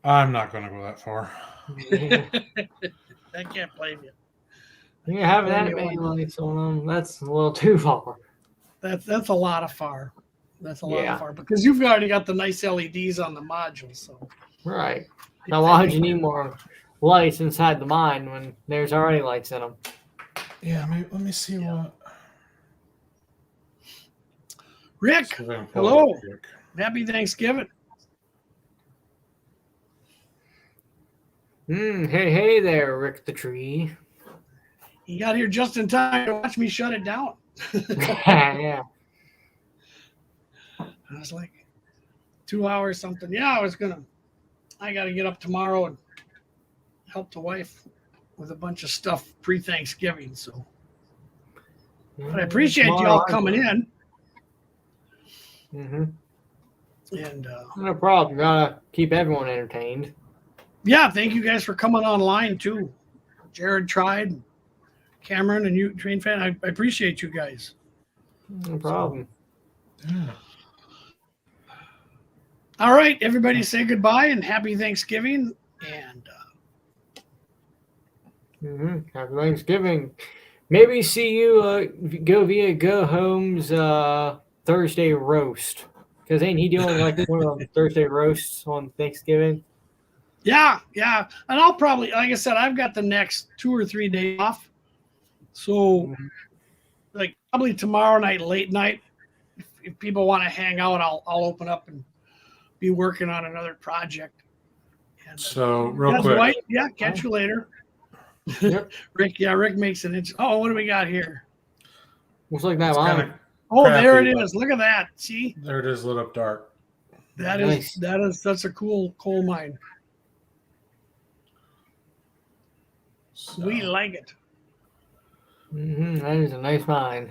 I'm not going to go that far. I can't blame you. You have that many lights on them. That's a little too far. That's a lot of far. That's a lot of far because you've already got the nice LEDs on the module. So right. Now why would you need more lights inside the mine when there's already lights in them? Yeah, maybe, let me see what. Rick, hello. Rick. Happy Thanksgiving. Hey there, Rick the Tree. You got here just in time to watch me shut it down. Yeah. I was like, 2 hours something. Yeah, I got to get up tomorrow and help the wife with a bunch of stuff pre-Thanksgiving. So, but I appreciate you all coming in. And no problem. Gotta keep everyone entertained. Yeah, thank you guys for coming online too. Jared tried, Cameron, and you, Train Fan. I appreciate you guys. No problem. Yeah. All right, everybody, say goodbye and happy Thanksgiving. And happy Thanksgiving. Maybe see you go via Go Home's Thursday roast. Because ain't he doing like one of the Thursday roasts on Thanksgiving? Yeah. And I'll probably, like I said, I've got the next 2 or 3 days off. So, like, probably tomorrow night, late night, if people want to hang out, I'll open up and be working on another project. And, So real yeah, quick, Dwight, yeah, catch you later. Yep. Rick makes an inch. Oh, what do we got here? Looks like that it's line. kinda Oh, there it crappy, is. Look at that. See, there it is lit up dark. Nice. That's a cool coal mine. So, We like it. That is a nice mine.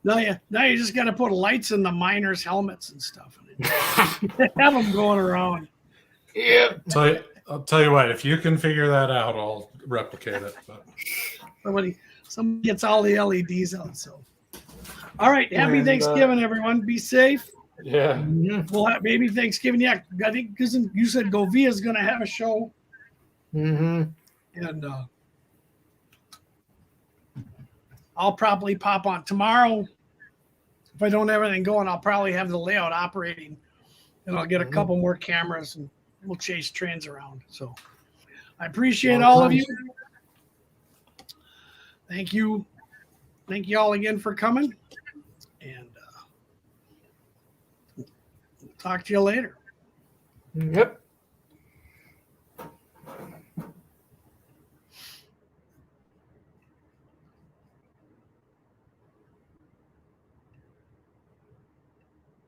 Now you just got to put lights in the miners' helmets and stuff. Have them going around. Yep. I'll tell you what, if you can figure that out, I'll replicate it. But Somebody gets all the LEDs out. So, all right. Happy And, Thanksgiving, everyone. Be safe. yeah, We'll have maybe Thanksgiving. Yeah, I think because you said Govia's going to have a show, and I'll probably pop on tomorrow. If I don't have anything going, I'll probably have the layout operating, and I'll get a couple more cameras, and we'll chase trains around. So I appreciate all of you. Thank you all again for coming, and we'll talk to you later. Yep.